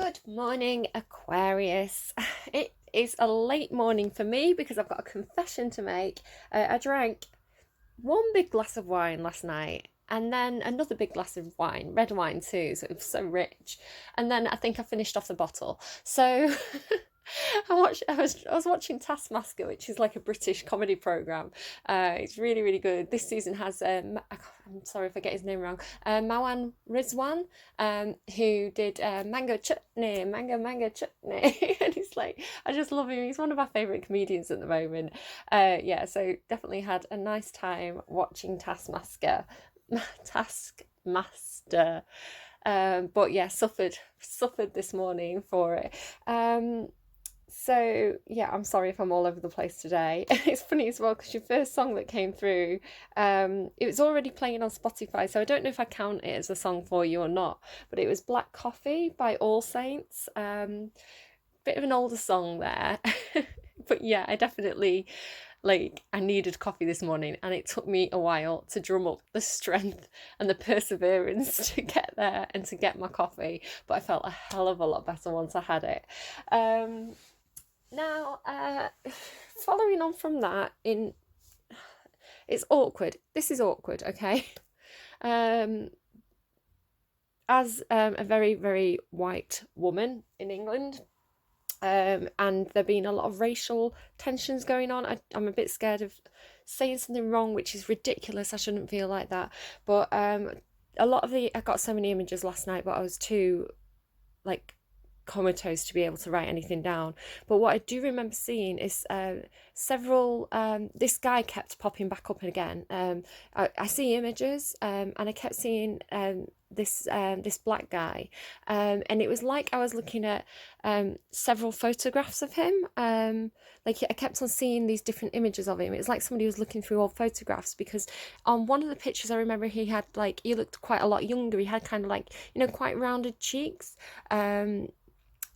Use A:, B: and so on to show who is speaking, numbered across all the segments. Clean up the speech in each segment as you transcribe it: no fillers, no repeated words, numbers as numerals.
A: Good morning, Aquarius. It is a late morning for me because I've got a confession to make. I drank one big glass of wine last night and then another big glass of wine, red wine too, so it was so rich. And then I think I finished off the bottle. So I was watching Taskmaster, which is like a British comedy program. It's really really good. This season has I'm sorry if I get his name wrong. Mawan Rizwan, who did mango chutney, mango chutney, and he's like, I just love him. He's one of my favourite comedians at the moment. Yeah, so definitely had a nice time watching Taskmaster. But yeah, suffered this morning for it. So yeah, I'm sorry if I'm all over the place today. It's funny as well because your first song that came through, it was already playing on Spotify, so I don't know if I count it as a song for you or not. But it was Black Coffee by All Saints. Bit of an older song there, but yeah, I definitely I needed coffee this morning, and it took me a while to drum up the strength and the perseverance to get there and to get my coffee. But I felt a hell of a lot better once I had it. Now, following on from that, it's awkward. This is awkward, okay? As a very, very white woman in England, and there being a lot of racial tensions going on, I'm a bit scared of saying something wrong, which is ridiculous. I shouldn't feel like that. But a lot of I got so many images last night, but I was too comatose to be able to write anything down. But what I do remember seeing is several this guy kept popping back up again. I see images, and I kept seeing this black guy, and it was like I was looking at several photographs of him. I kept on seeing these different images of him. It's like somebody was looking through old photographs, because on one of the pictures I remember he looked quite a lot younger. He had kind of quite rounded cheeks.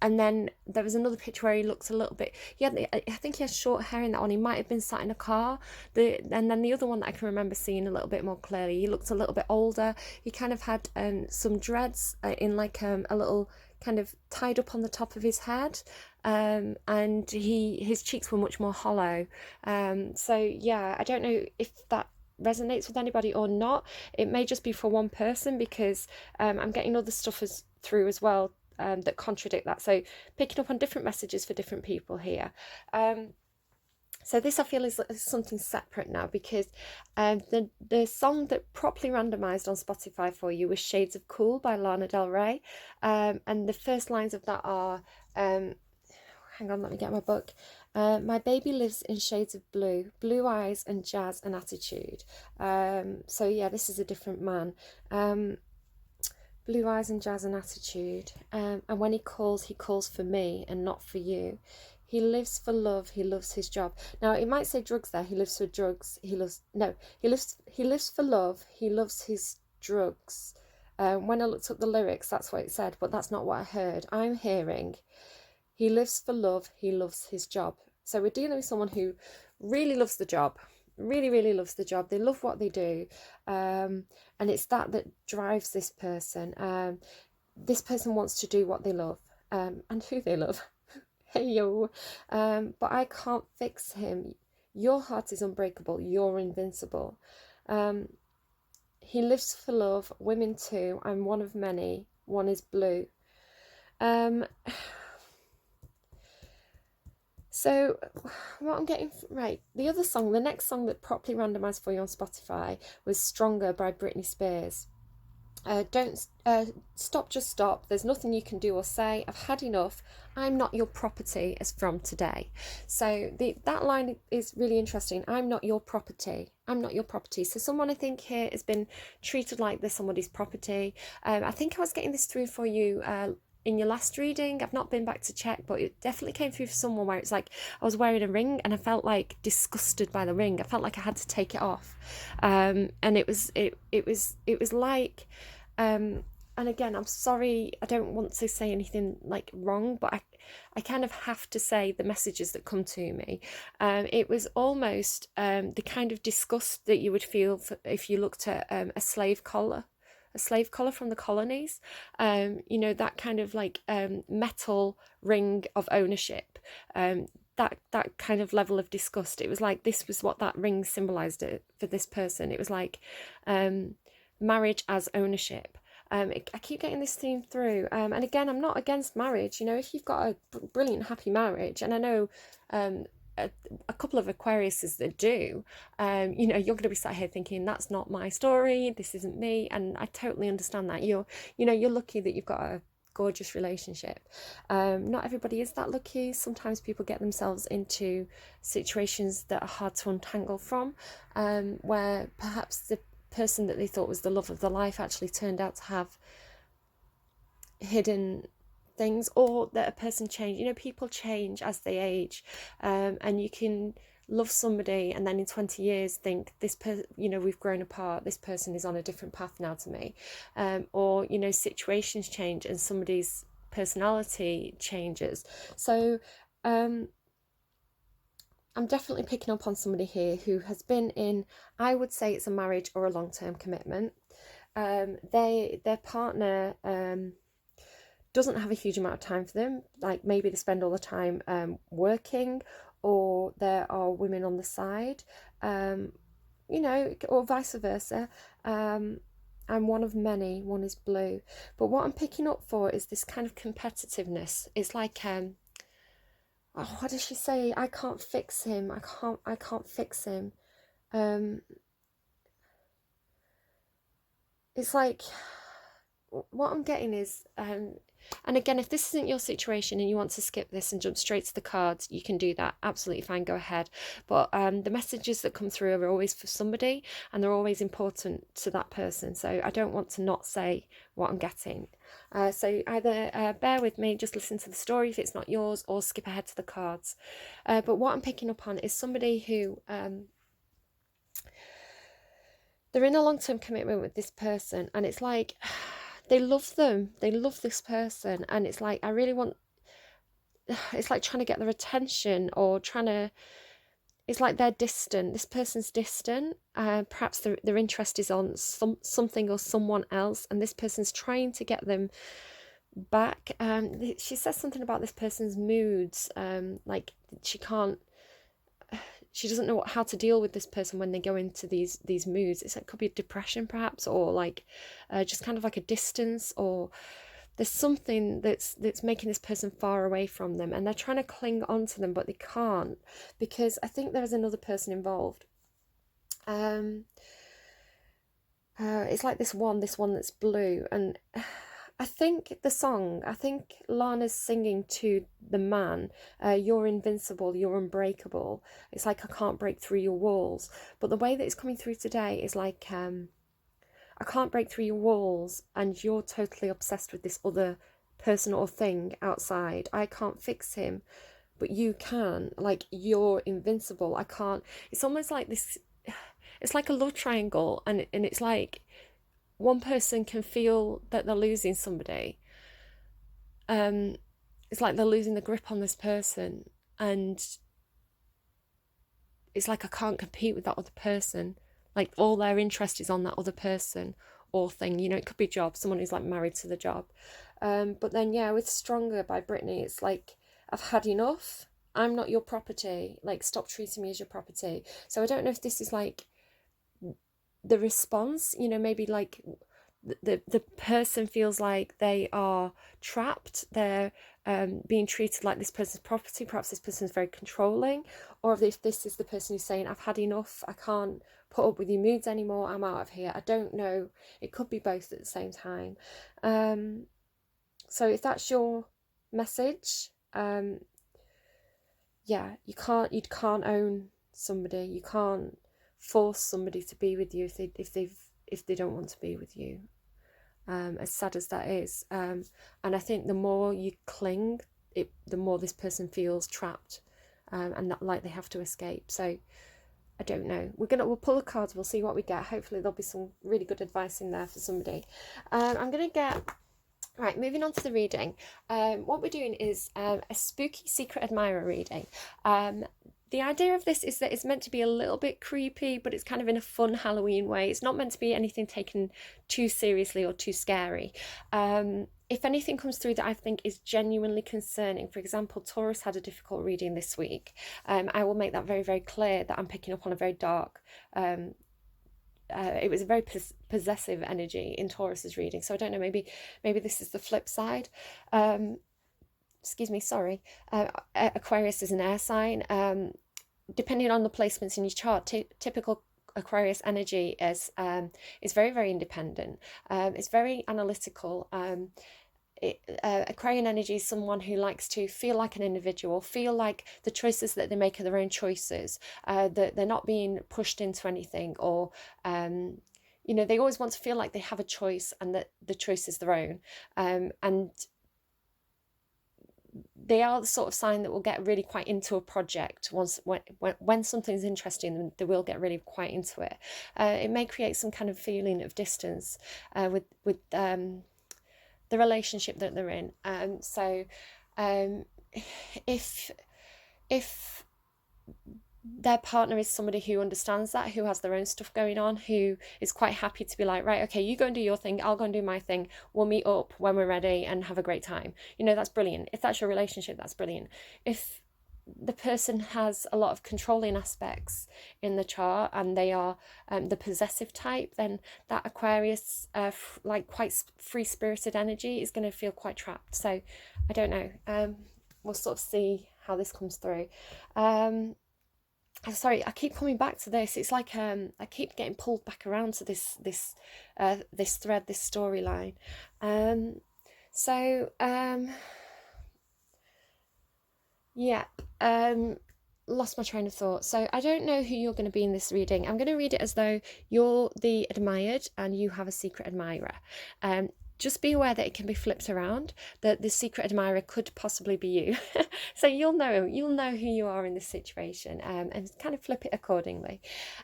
A: And then there was another picture where he looked a little bit. I think he had short hair in that one. He might have been sat in a car. And then the other one that I can remember seeing a little bit more clearly, he looked a little bit older. He kind of had some dreads in a little kind of tied up on the top of his head. And his cheeks were much more hollow. So yeah, I don't know if that resonates with anybody or not. It may just be for one person, because I'm getting other stuff through as well. That contradict that, so picking up on different messages for different people here. So this I feel is something separate now, because the song that properly randomized on Spotify for you was Shades of Cool by Lana Del Rey, and the first lines of that are hang on, let me get my book. My baby lives in shades of blue eyes and jazz and attitude. So yeah, this is a different man. Blue eyes and jazz and attitude. And when he calls for me and not for you. He lives for love. He loves his job. Now it might say drugs there. He lives for drugs. He lives for love. He loves his drugs. When I looked up the lyrics, that's what it said, but that's not what I heard. I'm hearing he lives for love. He loves his job. So we're dealing with someone who really loves the job. Really, really loves the job. They love what they do. And it's that drives this person. This person wants to do what they love, and who they love. Hey yo. But I can't fix him. Your heart is unbreakable. You're invincible. He lives for love. Women too. I'm one of many. One is blue. So what I'm getting right, the next song that properly randomized for you on Spotify was Stronger by Britney Spears. Don't stop, just stop. There's nothing you can do or say. I've had enough. I'm not your property as from today. So that line is really interesting. I'm not your property. I'm not your property. So someone I think here has been treated like they're somebody's property. I think I was getting this through for you in your last reading. I've not been back to check, but it definitely came through for someone where it's like I was wearing a ring and I felt disgusted by the ring. I felt like I had to take it off, and it was like, and again, I'm sorry, I don't want to say anything wrong, but I kind of have to say the messages that come to me. It was almost the kind of disgust that you would feel if you looked at a slave collar. slave collar from the colonies. You know, that kind of like metal ring of ownership. That kind of level of disgust. It was like this was what that ring symbolized it for this person. It was like marriage as ownership. I keep getting this theme through, and again, I'm not against marriage. You know, if you've got a brilliant, happy marriage, and I know a couple of Aquariuses that do, you know, you're going to be sat here thinking that's not my story, this isn't me, and I totally understand that. You're lucky that you've got a gorgeous relationship. Not everybody is that lucky. Sometimes people get themselves into situations that are hard to untangle from, where perhaps the person that they thought was the love of their life actually turned out to have hidden things, or that a person changed. You know, people change as they age, and you can love somebody and then in 20 years think this person, you know, we've grown apart, this person is on a different path now to me, or you know, situations change and somebody's personality changes. So I'm definitely picking up on somebody here who has been in, I would say it's a marriage or a long-term commitment. Their partner doesn't have a huge amount of time for them. Like maybe they spend all the time working, or there are women on the side, you know, or vice versa. I'm one of many, one is blue. But what I'm picking up for is this kind of competitiveness. It's like, oh, what does she say? I can't fix him. I can't fix him. It's like, what I'm getting is, and again, if this isn't your situation and you want to skip this and jump straight to the cards, you can do that. Absolutely fine, go ahead. But the messages that come through are always for somebody, and they're always important to that person. So I don't want to not say what I'm getting. So either bear with me, just listen to the story if it's not yours, or skip ahead to the cards. But what I'm picking up on is somebody who... they're in a long-term commitment with this person, and it's like... they love them, they love this person, and it's like, I really want, it's like trying to get their attention, or trying to, it's like they're distant, this person's distant, perhaps their interest is on something or someone else, and this person's trying to get them back. She says something about this person's moods, like she doesn't know how to deal with this person when they go into these moods. It could be a depression perhaps, or like just kind of like a distance, or there's something that's making this person far away from them, and they're trying to cling on to them, but they can't, because I think there's another person involved. It's like this one that's blue, and I think Lana's singing to the man, you're invincible, you're unbreakable. It's like, I can't break through your walls. But the way that it's coming through today is like, I can't break through your walls, and you're totally obsessed with this other person or thing outside. I can't fix him, but you can. Like, you're invincible. I can't. It's almost like this, it's like a love triangle, and it's like, one person can feel that they're losing somebody. It's like they're losing the grip on this person, and it's like, I can't compete with that other person. Like, all their interest is on that other person or thing. You know, it could be job, someone who's like married to the job. But then, yeah, with Stronger by Britney, it's like, I've had enough. I'm not your property. Like, stop treating me as your property. So I don't know if this is like the response, you know, maybe like the person feels like they are trapped, they're being treated like this person's property. Perhaps this person's very controlling, or if this is the person who's saying, I've had enough, I can't put up with your moods anymore, I'm out of here. I don't know, it could be both at the same time. So if that's your message, yeah, you can't own somebody, you can't force somebody to be with you if they don't want to be with you, as sad as that is. And I think the more you cling, the more this person feels trapped, and that like they have to escape. So I don't know, we'll pull the cards, we'll see what we get. Hopefully there'll be some really good advice in there for somebody. I'm gonna get, right, moving on to the reading. What we're doing is a spooky secret admirer reading. the idea of this is that it's meant to be a little bit creepy, but it's kind of in a fun Halloween way. It's not meant to be anything taken too seriously or too scary. If anything comes through that I think is genuinely concerning, for example, Taurus had a difficult reading this week, I will make that very, very clear that I'm picking up on a very dark, it was a very possessive energy in Taurus's reading. So I don't know, maybe this is the flip side. Excuse me, sorry. Aquarius is an air sign. Depending on the placements in your chart, typical Aquarius energy is very, very independent. It's very analytical. Aquarian energy is someone who likes to feel like an individual, feel like the choices that they make are their own choices, that they're not being pushed into anything, or they always want to feel like they have a choice and that the choice is their own. And they are the sort of sign that will get really quite into a project when something's interesting. They will get really quite into it. It may create some kind of feeling of distance with the relationship that they're in. So if their partner is somebody who understands that, who has their own stuff going on, who is quite happy to be like, right, okay, you go and do your thing, I'll go and do my thing, we'll meet up when we're ready and have a great time, that's brilliant. If that's your relationship, that's brilliant. If the person has a lot of controlling aspects in the chart and they are the possessive type, then that Aquarius like quite free-spirited energy is going to feel quite trapped. So I don't know, we'll sort of see how this comes through. Sorry, I keep coming back to this. It's like I keep getting pulled back around to this thread, this storyline. Lost my train of thought. So I don't know who you're going to be in this reading. I'm going to read it as though you're the admired and you have a secret admirer. Just be aware that it can be flipped around, that the secret admirer could possibly be you. So you'll know who you are in this situation, and kind of flip it accordingly.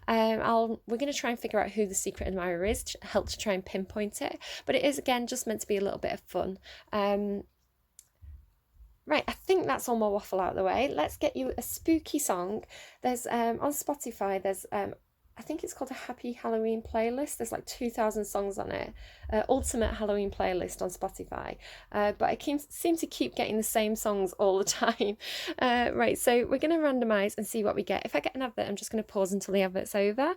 A: We're going to try and figure out who the secret admirer is to help to try and pinpoint it. But it is, again, just meant to be a little bit of fun. Right, I think that's all my waffle out of the way. Let's get you a spooky song. There's on Spotify, there's I think it's called a Happy Halloween playlist. There's like 2,000 songs on it. Ultimate Halloween playlist on Spotify. But I seem to keep getting the same songs all the time. Right, so we're going to randomise and see what we get. If I get an advert, I'm just going to pause until the advert's over.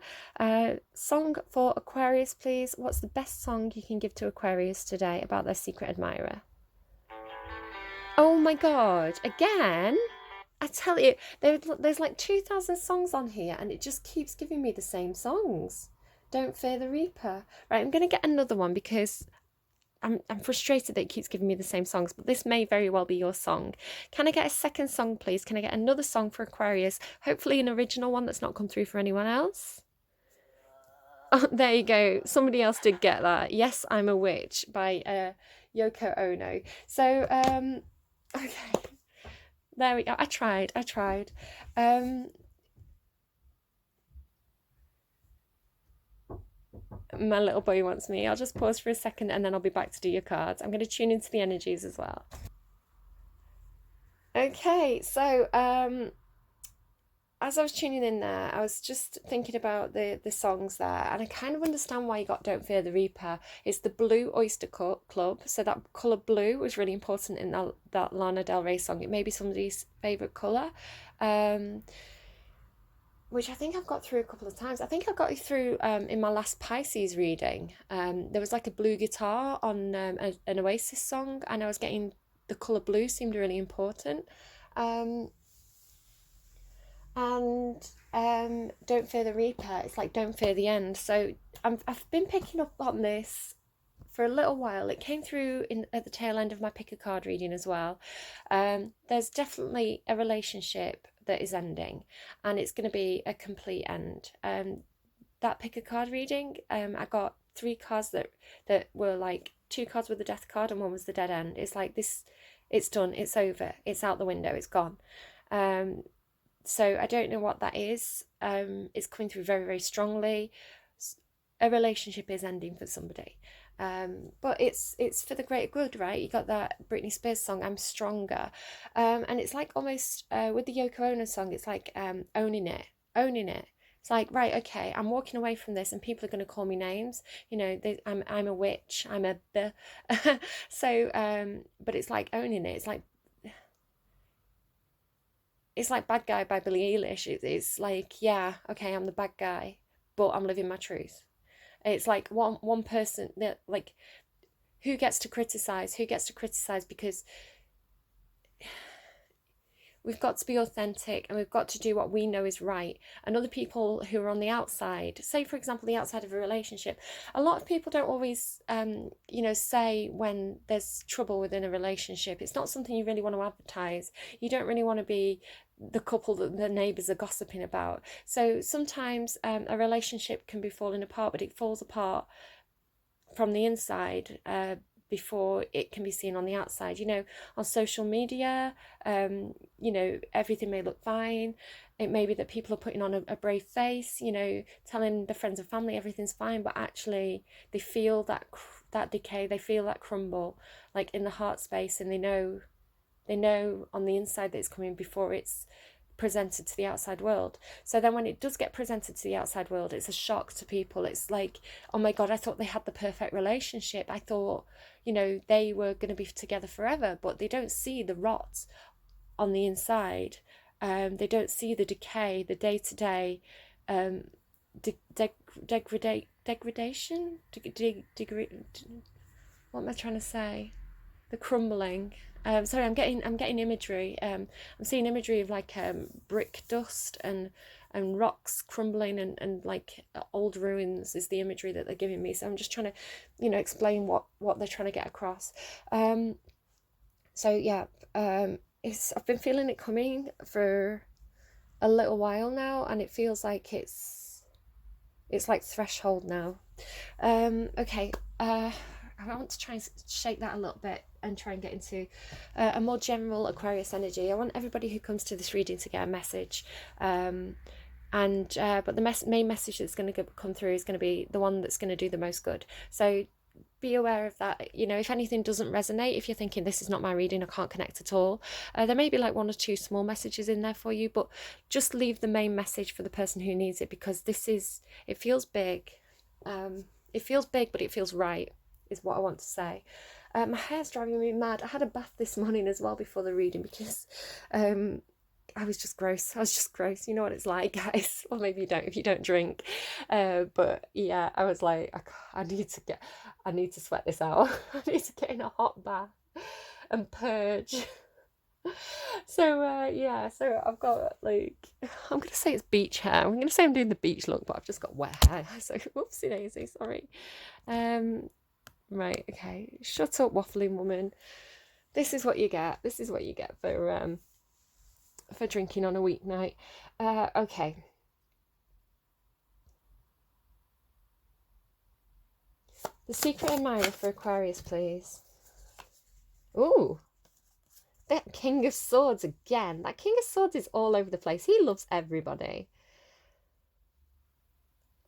A: Song for Aquarius, please. What's the best song you can give to Aquarius today about their secret admirer? Oh my God, again? I tell you, there's like 2,000 songs on here and it just keeps giving me the same songs. Don't Fear the Reaper. Right, I'm going to get another one because I'm frustrated that it keeps giving me the same songs, but this may very well be your song. Can I get a second song, please? Can I get another song for Aquarius? Hopefully an original one that's not come through for anyone else. Oh, there you go. Somebody else did get that. Yes, I'm a Witch by Yoko Ono. So, okay. There we go. I tried. My little boy wants me. I'll just pause for a second and then I'll be back to do your cards. I'm going to tune into the energies as well. Okay, so as I was tuning in there, I was just thinking about the songs there, and I kind of understand why you got Don't Fear the Reaper. It's the blue Oyster Club, so that colour blue was really important in that Lana Del Rey song. It may be somebody's favourite colour, which I think I've got through a couple of times. I think I got it through in my last Pisces reading. There was like a blue guitar on an Oasis song, and I was getting the colour blue seemed really important. And Don't Fear the Reaper, it's like Don't Fear the End. So I've been picking up on this for a little while. It came through at the tail end of my pick a card reading as well. There's definitely a relationship that is ending, and it's going to be a complete end. That pick a card reading, I got 3 cards that were like 2 cards with the death card and 1 was the dead end. It's like this, it's done, it's over, it's out the window, it's gone. So I don't know what that is. It's coming through very, very strongly. A relationship is ending for somebody. But it's for the greater good, right? You got that Britney Spears song, I'm Stronger. And it's like almost with the Yoko Ono song, it's like owning it. It's like, right, okay, I'm walking away from this and people are going to call me names. You know, I'm a witch, I'm a so but it's like owning it. It's like Bad Guy by Billie Eilish. It's like, yeah, okay, I'm the bad guy, but I'm living my truth. It's like one person that, like, who gets to criticize? Who gets to criticize? Because we've got to be authentic and we've got to do what we know is right. And other people who are on the outside, say for example the outside of a relationship, a lot of people don't always say when there's trouble within a relationship. It's not something you really want to advertise. You don't really want to be the couple that the neighbours are gossiping about. So sometimes a relationship can be falling apart, but it falls apart from the inside before it can be seen on the outside. On social media, everything may look fine. It may be that people are putting on a brave face, telling their friends and family everything's fine, but actually they feel that decay, they feel that crumble, like in the heart space, and they know on the inside that it's coming before it's presented to the outside world. So then when it does get presented to the outside world, it's a shock to people. It's like, oh my God, I thought they had the perfect relationship. I thought, they were going to be together forever, but they don't see the rot on the inside. They don't see the decay, the day-to-day degradation. What am I trying to say? The crumbling. Sorry, I'm getting imagery. I'm seeing imagery of like brick dust and rocks crumbling and like old ruins is the imagery that they're giving me. So I'm just trying to, explain what they're trying to get across. So yeah, I've been feeling it coming for a little while now, and it feels like it's like threshold now. Okay. I want to try and shake that a little bit and try and get into a more general Aquarius energy. I want everybody who comes to this reading to get a message. But the main message that's going to come through is going to be the one that's going to do the most good. So be aware of that. If anything doesn't resonate, if you're thinking this is not my reading, I can't connect at all, there may be like one or two small messages in there for you, but just leave the main message for the person who needs it, because it feels big. It feels big, but it feels right, is what I want to say. My hair's driving me mad. I had a bath this morning as well before the reading because I was just gross. You know what it's like, guys. Well, maybe you don't if you don't drink. But yeah, I was like, I need to sweat this out. I need to get in a hot bath and purge. So so I've got like, I'm gonna say it's beach hair. I'm gonna say I'm doing the beach look, but I've just got wet hair. So whoopsie daisy, sorry. Right, okay. Shut up, waffling woman. This is what you get. This is what you get for drinking on a weeknight. Okay. The secret admirer for Aquarius, please. Ooh. That King of Swords again. That King of Swords is all over the place. He loves everybody.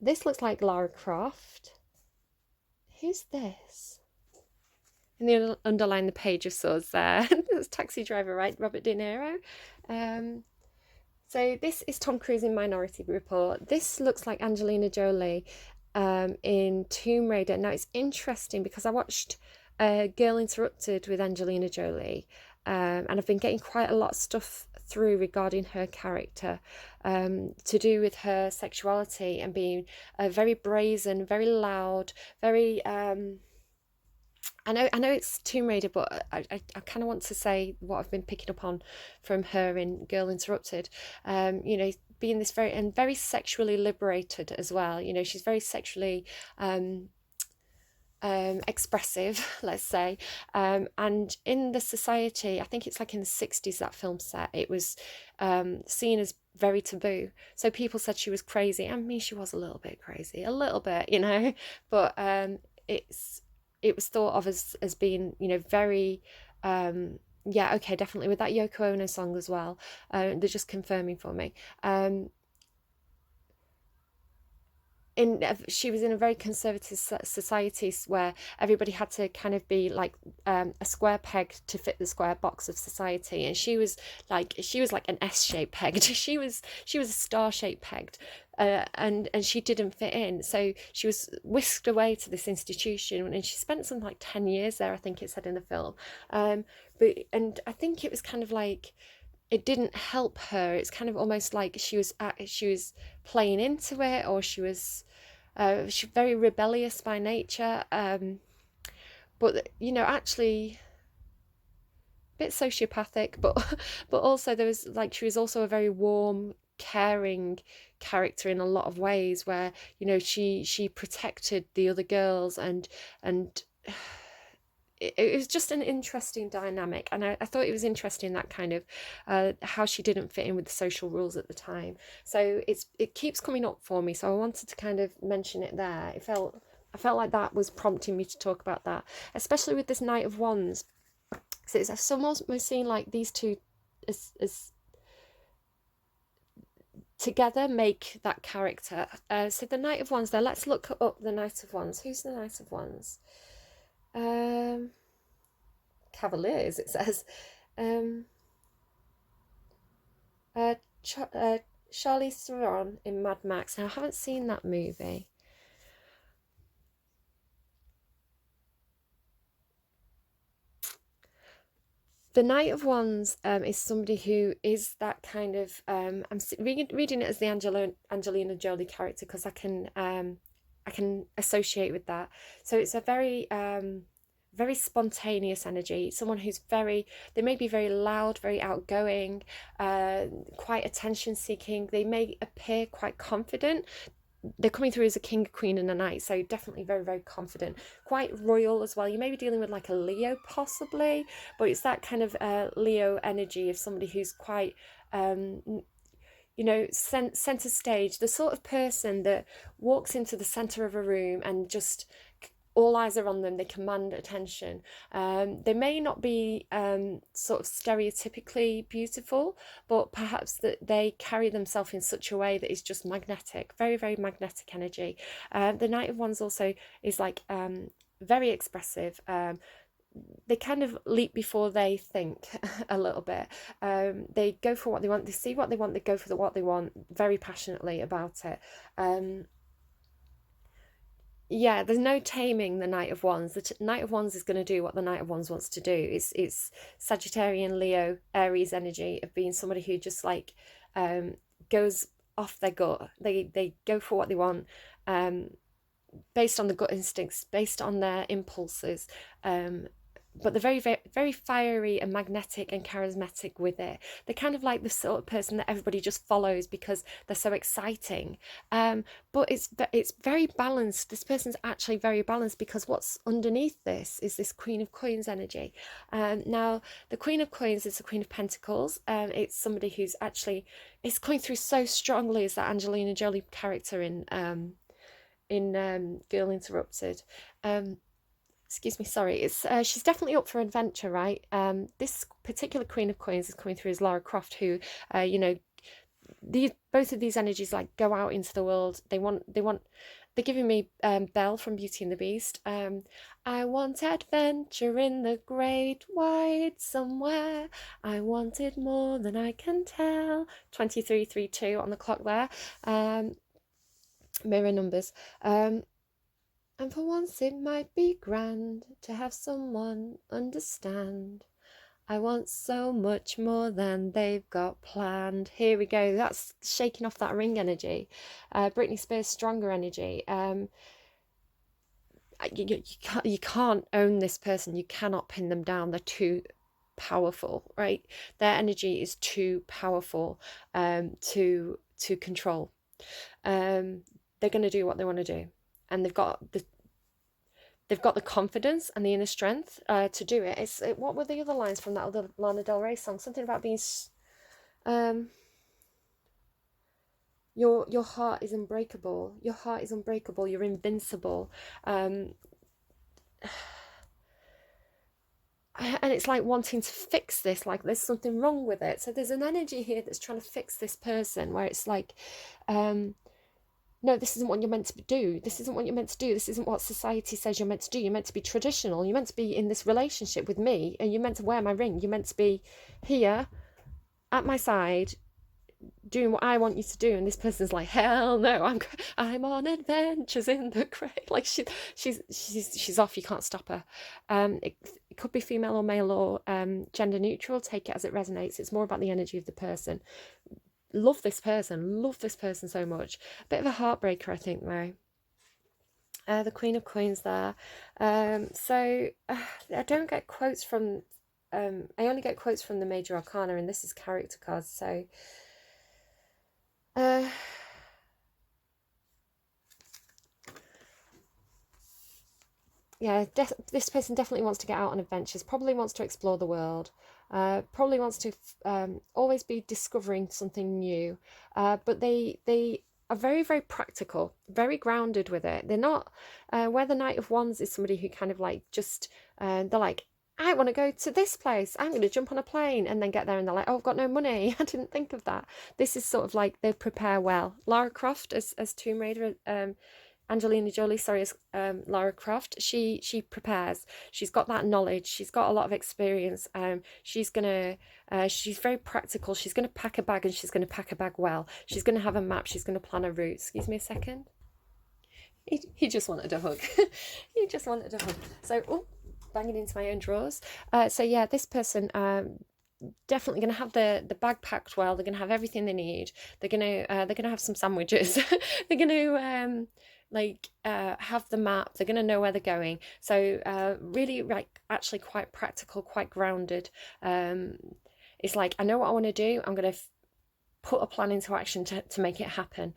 A: This looks like Lara Croft. Who's this? And they underline the Page of Swords there. That's Taxi Driver, right? Robert De Niro. So this is Tom Cruise in Minority Report. This looks like Angelina Jolie in Tomb Raider. Now it's interesting because I watched Girl Interrupted with Angelina Jolie, and I've been getting quite a lot of stuff through regarding her character, to do with her sexuality and being very brazen, very loud, very I know it's Tomb Raider, but I kind of want to say what I've been picking up on from her in Girl Interrupted. Being this very sexually liberated as well. She's very sexually expressive, let's say, and in the society, I think it's like in the 60s, that film set, it was seen as very taboo. So people said she was crazy. I mean, she was a little bit crazy, but it was thought of as being, very okay, definitely with that Yoko Ono song as well. They're just confirming for me. she was in a very conservative society where everybody had to kind of be like a square peg to fit the square box of society, and she was like an S-shaped pegged. She was a star-shaped pegged, and she didn't fit in, so she was whisked away to this institution, and she spent some like 10 years there, I think it said in the film. And I think it was kind of like it didn't help her. It's kind of almost like she was playing into it, or she very rebellious by nature. But you know, actually a bit sociopathic, but but also there was like she was also a very warm, caring character in a lot of ways, where you know she protected the other girls, and it was just an interesting dynamic, and I thought it was interesting that kind of how she didn't fit in with the social rules at the time. So it keeps coming up for me, so I wanted to kind of mention it there. I felt like that was prompting me to talk about that, especially with this Knight of Wands. So it's almost seeing like these two as together make that character. So the Knight of Wands there, let's look up the Knight of Wands. Who's the Knight of Wands? Cavaliers, it says. Charlize Theron in Mad Max. Now, I haven't seen that movie. The Knight of Wands is somebody who is that kind of. I'm reading it as the Angelina Jolie character because I can associate with that. So it's a very spontaneous energy. Someone who's they may be very loud, very outgoing, quite attention seeking. They may appear quite confident. They're coming through as a king, a queen, and a knight, so definitely very, very confident, quite royal as well. You may be dealing with like a Leo possibly, but it's that kind of Leo energy of somebody who's quite you know, center stage, the sort of person that walks into the center of a room and just all eyes are on them. They command attention. They may not be sort of stereotypically beautiful, but perhaps that they carry themselves in such a way that is just magnetic, very, very magnetic energy. The Knight of Wands also is like very expressive. They kind of leap before they think a little bit. They go for what they want. They see what they want. They go for what they want very passionately about it. Yeah, there's no taming the Knight of Wands. The Knight of Wands is going to do what the Knight of Wands wants to do. It's Sagittarian, Leo, Aries energy of being somebody who just like goes off their gut. They go for what they want, based on the gut instincts, based on their impulses. But they're very, very, very fiery and magnetic and charismatic with it. They're kind of like the sort of person that everybody just follows because they're so exciting. But it's very balanced. This person's actually very balanced because what's underneath this is this Queen of Coins energy. Now, the Queen of Coins is the Queen of Pentacles. It's somebody who's actually, it's coming through so strongly as that Angelina Jolie character in Girl Interrupted. Excuse me, sorry. It's she's definitely up for adventure, right? This particular Queen of Coins is coming through as Lara Croft, who, you know, both of these energies like go out into the world. They're giving me Belle from Beauty and the Beast. I want adventure in the great wide somewhere. I want it more than I can tell. 2332 on the clock there. Mirror numbers. And for once it might be grand to have someone understand. I want so much more than they've got planned. Here we go. That's shaking off that ring energy. Britney Spears stronger energy. You can't own this person. You cannot pin them down. They're too powerful, right? Their energy is too powerful to control. They're going to do what they want to do. And they've got the confidence and the inner strength to do it. What were the other lines from that other Lana Del Rey song? Something about being your heart is unbreakable. Your heart is unbreakable. You're invincible. And it's like wanting to fix this, like there's something wrong with it. So there's an energy here that's trying to fix this person, where it's like no, this isn't what you're meant to do. This isn't what you're meant to do. This isn't what society says you're meant to do. You're meant to be traditional. You're meant to be in this relationship with me, and you're meant to wear my ring. You're meant to be here at my side doing what I want you to do. And this person's like, hell no, I'm on adventures in the great. Like she's off. You can't stop her. It could be female or male or gender neutral. Take it as it resonates. It's more about the energy of the person. Love this person so much. A bit of a heartbreaker, I think, though. The Queen of Coins there. I don't get quotes from. I only get quotes from the Major Arcana, and this is character cards. So, yeah, this person definitely wants to get out on adventures. Probably wants to explore the world. Probably wants to always be discovering something new. But they are very, very practical, very grounded with it. They're not, where the Knight of Wands is somebody who kind of like just, they're like, I want to go to this place. I'm going to jump on a plane, and then get there and they're like, oh, I've got no money. I didn't think of that. This is sort of like they prepare well. Lara Croft as Tomb Raider, Angelina Jolie, sorry, as Lara Croft, she prepares. She's got that knowledge. She's got a lot of experience. She's very practical. She's gonna pack a bag, and she's gonna pack a bag well. She's gonna have a map. She's gonna plan a route. Excuse me a second. He just wanted a hug. He just wanted a hug. So, oh, banging into my own drawers. So yeah, this person definitely going to have the bag packed well. They're going to have everything they need. They're going to have some sandwiches. They're going to have the map. They're going to know where they're going. So really, like, actually quite practical, quite grounded. It's like, I know what I want to do. I'm going to put a plan into action to make it happen.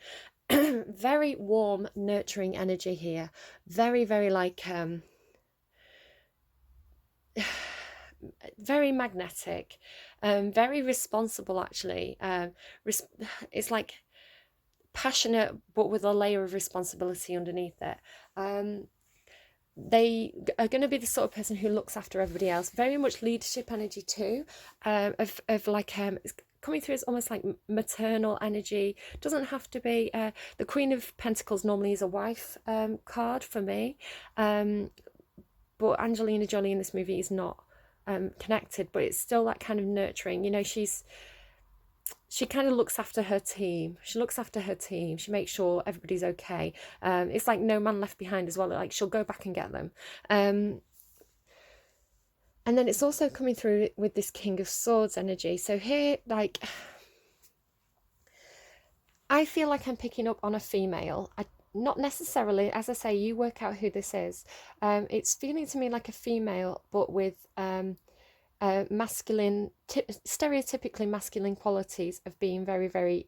A: Very warm, nurturing energy here. Very, very like very magnetic, very responsible, actually. It's like passionate, but with a layer of responsibility underneath it. They are going to be the sort of person who looks after everybody else. Very much leadership energy too, of like it's coming through as almost like maternal energy. Doesn't have to be. The Queen of Pentacles normally is a wife card for me, but Angelina Jolie in this movie is not connected, but it's still that kind of nurturing. You know, she kind of looks after her team. She makes sure everybody's okay. It's like no man left behind as well. Like, she'll go back and get them. And then it's also coming through with this King of Swords energy. So here, like, I feel like I'm picking up on a female. Not necessarily, as I say, you work out who this is. It's feeling to me like a female, but with masculine, stereotypically masculine qualities of being very, very,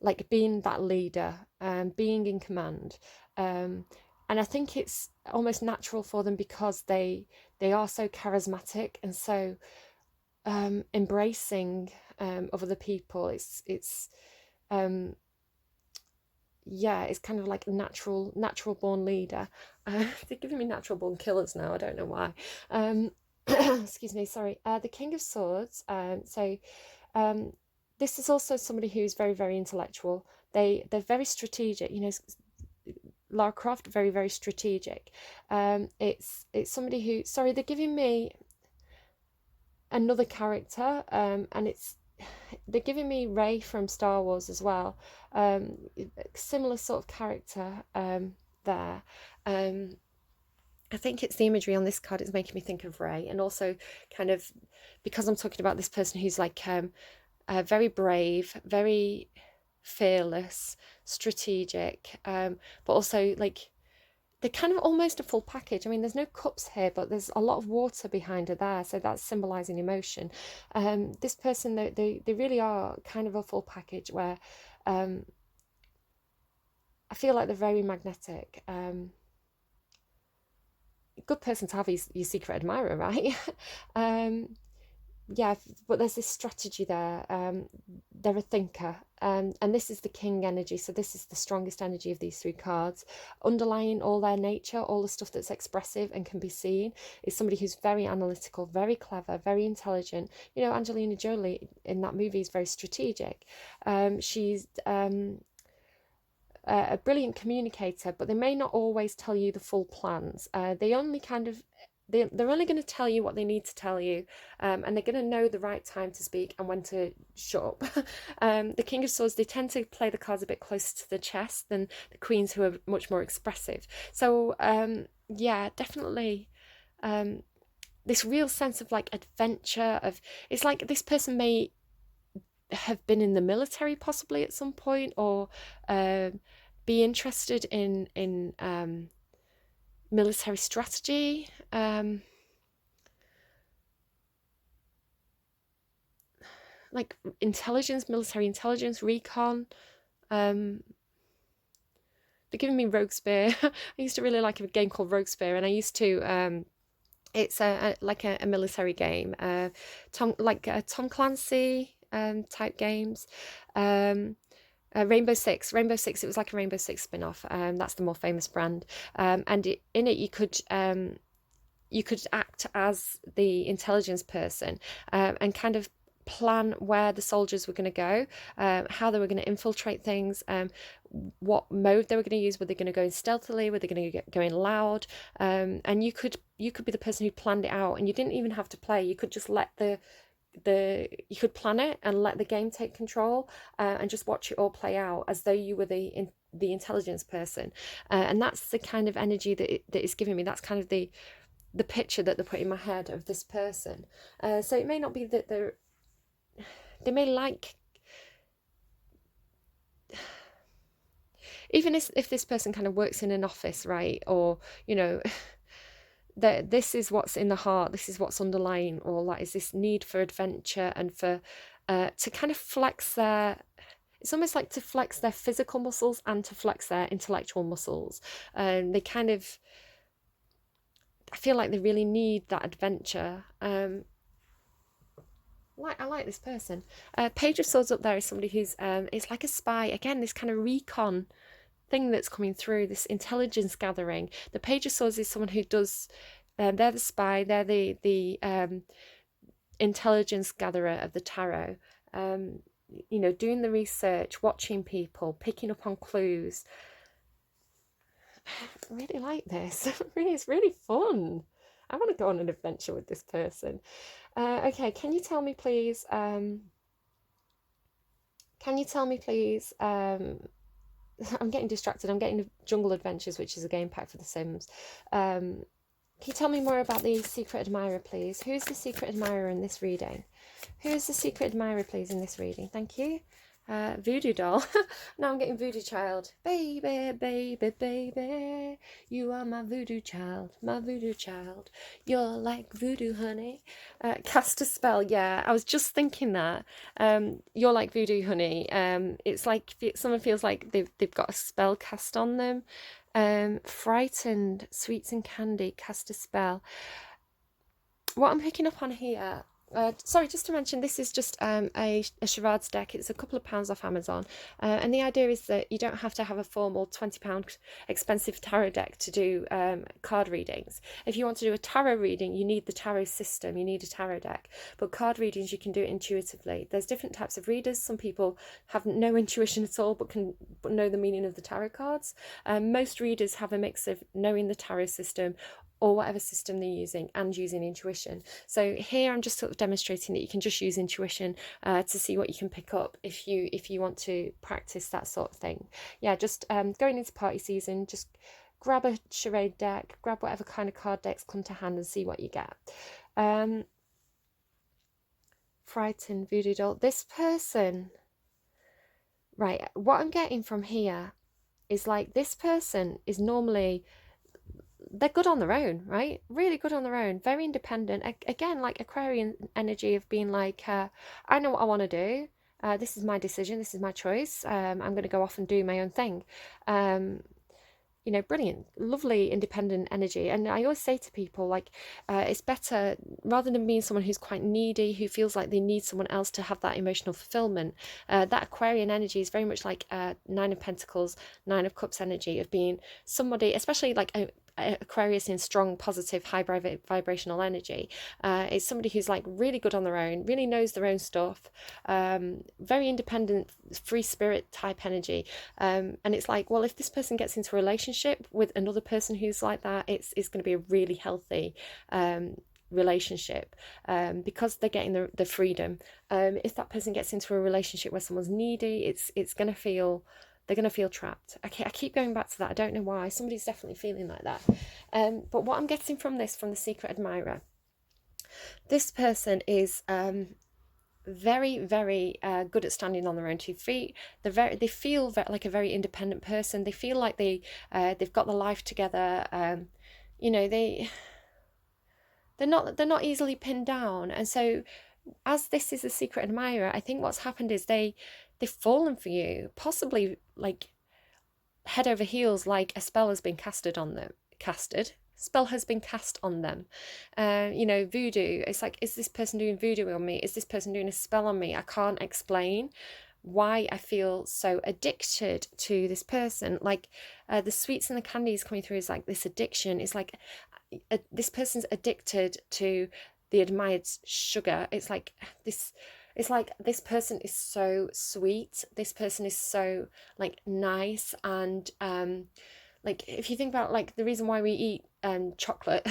A: like being that leader, being in command. And I think it's almost natural for them because they are so charismatic and so embracing of other people. It's kind of like a natural born leader. They're giving me natural born killers now. I don't know why. Excuse me, sorry. The King of Swords. This is also somebody who's very, very intellectual. They're very strategic. You know, Lara Croft, very, very strategic. It's somebody who. Sorry, they're giving me another character, and they're giving me Rey from Star Wars as well. Similar sort of character there. I think it's the imagery on this card is making me think of Rey, and also kind of because I'm talking about this person who's like very brave, very fearless, strategic, but also like they're kind of almost a full package. I mean, there's no cups here, but there's a lot of water behind her there, so that's symbolizing emotion. This person, they really are kind of a full package where I feel like they're very magnetic. Good person to have your secret admirer, right? But there's this strategy there. They're a thinker, and this is the King energy, so this is the strongest energy of these three cards. Underlying all their nature, all the stuff that's expressive and can be seen, is somebody who's very analytical, very clever, very intelligent. You know, Angelina Jolie in that movie is very strategic. She's a brilliant communicator, but they may not always tell you the full plans. They only kind of they're only going to tell you what they need to tell you, and they're going to know the right time to speak and when to shut up. The King of Swords, they tend to play the cards a bit closer to the chest than the Queens, who are much more expressive. So yeah, definitely this real sense of like adventure, of it's like this person may have been in the military possibly at some point, or be interested in military strategy, like intelligence, military intelligence, recon. They're giving me Rogue Spear. I used to really like a game called Rogue Spear, and I used to it's like a military game, Tom Clancy type games. Rainbow Six. It was like a Rainbow Six spin-off. That's the more famous brand. And in it, you could act as the intelligence person, and kind of plan where the soldiers were going to go, how they were going to infiltrate things, what mode they were going to use. Were they going to go in stealthily? Were they going to go in loud? And you could be the person who planned it out, and you didn't even have to play. You could just let you could plan it and let the game take control, and just watch it all play out as though you were the intelligence person. And that's the kind of energy that is giving me. That's kind of the picture that they put in my head of this person. So it may not be that they may like, even if this person kind of works in an office, right, or that this is what's in the heart, this is what's underlying all that, is this need for adventure and for to kind of flex it's almost like to flex their physical muscles and to flex their intellectual muscles. They kind of, I feel like they really need that adventure. I like this person. Page of Swords up there is somebody who's it's like a spy. Again, this kind of recon thing that's coming through, this intelligence gathering. The Page of Swords is someone who does, they're the spy, they're the intelligence gatherer of the tarot. Doing the research, watching people, picking up on clues. I really like this. It's really fun. I want to go on an adventure with this person. Okay, can you tell me please, I'm getting distracted. I'm getting Jungle Adventures, which is a game pack for The Sims. Can you tell me more about the secret admirer, please? Who's the secret admirer in this reading? Who's the secret admirer, please, in this reading? Thank you. Voodoo doll. Now I'm getting voodoo child. Baby, baby, baby, you are my voodoo child, my voodoo child. You're like voodoo, honey. Cast a spell. Yeah, I was just thinking that. You're like voodoo, honey. It's like someone feels like they've got a spell cast on them. Frightened, sweets and candy, cast a spell. What I'm picking up on here, sorry, just to mention, this is just a charades deck. It's a couple of pounds off Amazon, and the idea is that you don't have to have a formal £20 expensive tarot deck to do card readings. If you want to do a tarot reading, you need the tarot system, you need a tarot deck. But card readings, you can do it intuitively. There's different types of readers. Some people have no intuition at all, but know the meaning of the tarot cards. Most readers have a mix of knowing the tarot system, or whatever system they're using, and using intuition. So here I'm just sort of demonstrating that you can just use intuition to see what you can pick up if you want to practice that sort of thing. Yeah, just going into party season, just grab a charade deck, grab whatever kind of card decks come to hand and see what you get. Frightened voodoo doll. This person, right, what I'm getting from here is like this person is normally, they're good on their own, right? Really good on their own, very independent. Again, like Aquarian energy of being like, I know what I want to do. This is my decision. This is my choice. I'm going to go off and do my own thing. Brilliant, lovely, independent energy. And I always say to people, like, it's better, rather than being someone who's quite needy, who feels like they need someone else to have that emotional fulfillment, that Aquarian energy is very much like Nine of Pentacles, Nine of Cups energy, of being somebody, especially like Aquarius in strong, positive, high vibrational energy. It's somebody who's like really good on their own, really knows their own stuff, very independent, free spirit type energy. And it's like, well, if this person gets into a relationship with another person who's like that, it's going to be a really healthy relationship, because they're getting the freedom. If that person gets into a relationship where someone's needy, it's going to feel, they're going to feel trapped. I keep going back to that. I don't know why. Somebody's definitely feeling like that. But what I'm getting from this, from the Secret Admirer, this person is very, very good at standing on their own 2 feet. They feel like a very independent person. They feel like they've got their life together. You know, they're not easily pinned down. And so, as this is a Secret Admirer, I think what's happened is they've fallen for you, possibly like head over heels, like a spell has been casted on them. Spell has been cast on them. You know, voodoo. It's like, is this person doing voodoo on me? Is this person doing a spell on me? I can't explain why I feel so addicted to this person. Like the sweets and the candies coming through is like this addiction. It's like this person's addicted to the admired sugar. It's like this person is so sweet. This person is so like nice, and like if you think about like the reason why we eat chocolate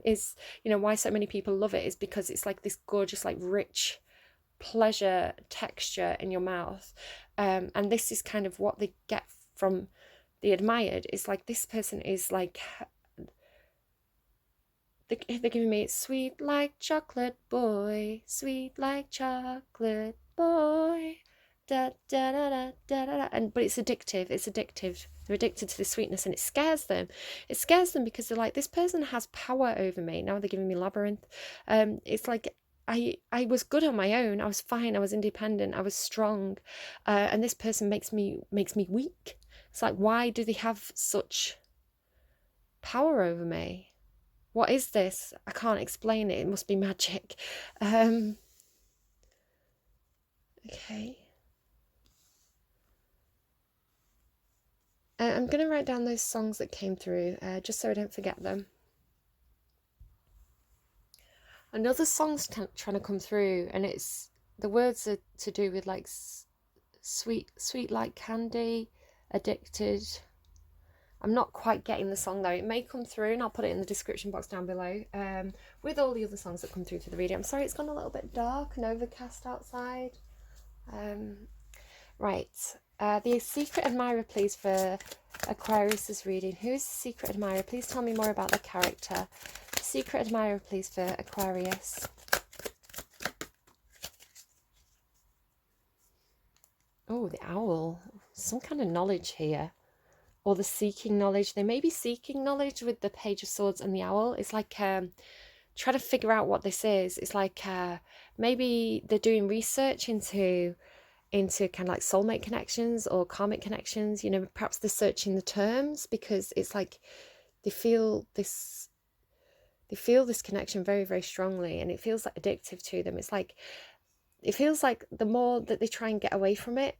A: is, you know, why so many people love it is because it's like this gorgeous, like rich pleasure texture in your mouth, and this is kind of what they get from the admired. It's like this person is like, they're giving me sweet like chocolate boy, sweet like chocolate boy, da da da da da da. And but it's addictive. They're addicted to the sweetness, and it scares them. Because they're like, this person has power over me. Now they're giving me labyrinth. It's like I was good on my own. I was fine. I was independent. I was strong, and this person makes me weak. It's like, why do they have such power over me? What is this? I can't explain it. It must be magic. Okay. I'm going to write down those songs that came through, just so I don't forget them. Another song's trying to come through, and it's, the words are to do with like sweet like candy, addicted. I'm not quite getting the song though. It may come through, and I'll put it in the description box down below, with all the other songs that come through for the reading. I'm sorry it's gone a little bit dark and overcast outside. Right. The Secret Admirer, please, for Aquarius's reading. Who's the Secret Admirer? Please tell me more about the character. Secret Admirer, please, for Aquarius. Oh, the owl. Some kind of knowledge here. Or the seeking knowledge. They may be seeking knowledge with the Page of Swords and the owl. It's like try to figure out what this is. It's like maybe they're doing research into kind of like soulmate connections or karmic connections. You know, perhaps they're searching the terms, because it's like they feel this connection very, very strongly, and it feels like addictive to them. It's like, it feels like the more that they try and get away from it,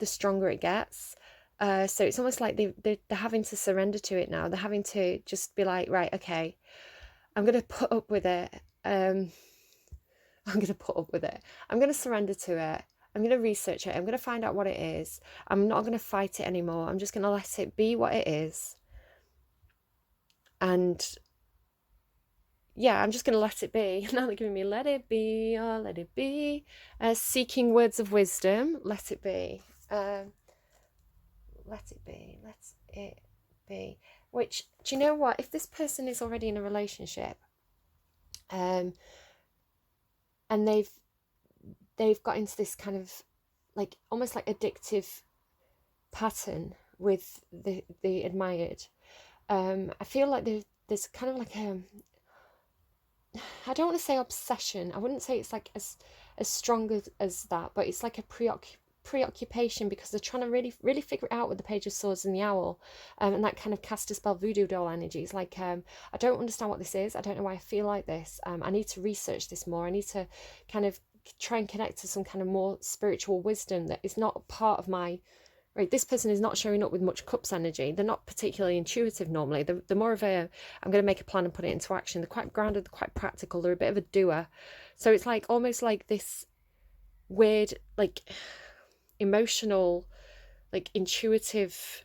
A: the stronger it gets. So it's almost like they're having to surrender to it now. They're having to just be like, right, okay, I'm going to put up with it. I'm going to surrender to it. I'm going to research it. I'm going to find out what it is. I'm not going to fight it anymore. I'm just going to let it be what it is. And yeah, I'm just going to let it be. Now they're giving me let it be, oh, let it be. Seeking words of wisdom, let it be. Let it be, let it be. Which, do you know what? If this person is already in a relationship, and they've got into this kind of like almost like addictive pattern with the admired, I feel like there's kind of like I don't want to say obsession. I wouldn't say it's like as strong as that, but it's like a preoccupation, because they're trying to really figure it out with the Page of Swords and the owl, and that kind of cast a spell voodoo doll energy. It's like, I don't understand what this is. I don't know why I feel like this. I need to research this more. I need to kind of try and connect to some kind of more spiritual wisdom that is not part of my right, this person is not showing up with much cups energy. They're not particularly intuitive normally. They're more of a, I'm going to make a plan and put it into action. They're quite grounded, they're quite practical. They're a bit of a doer. So it's like almost like this weird, like emotional, like intuitive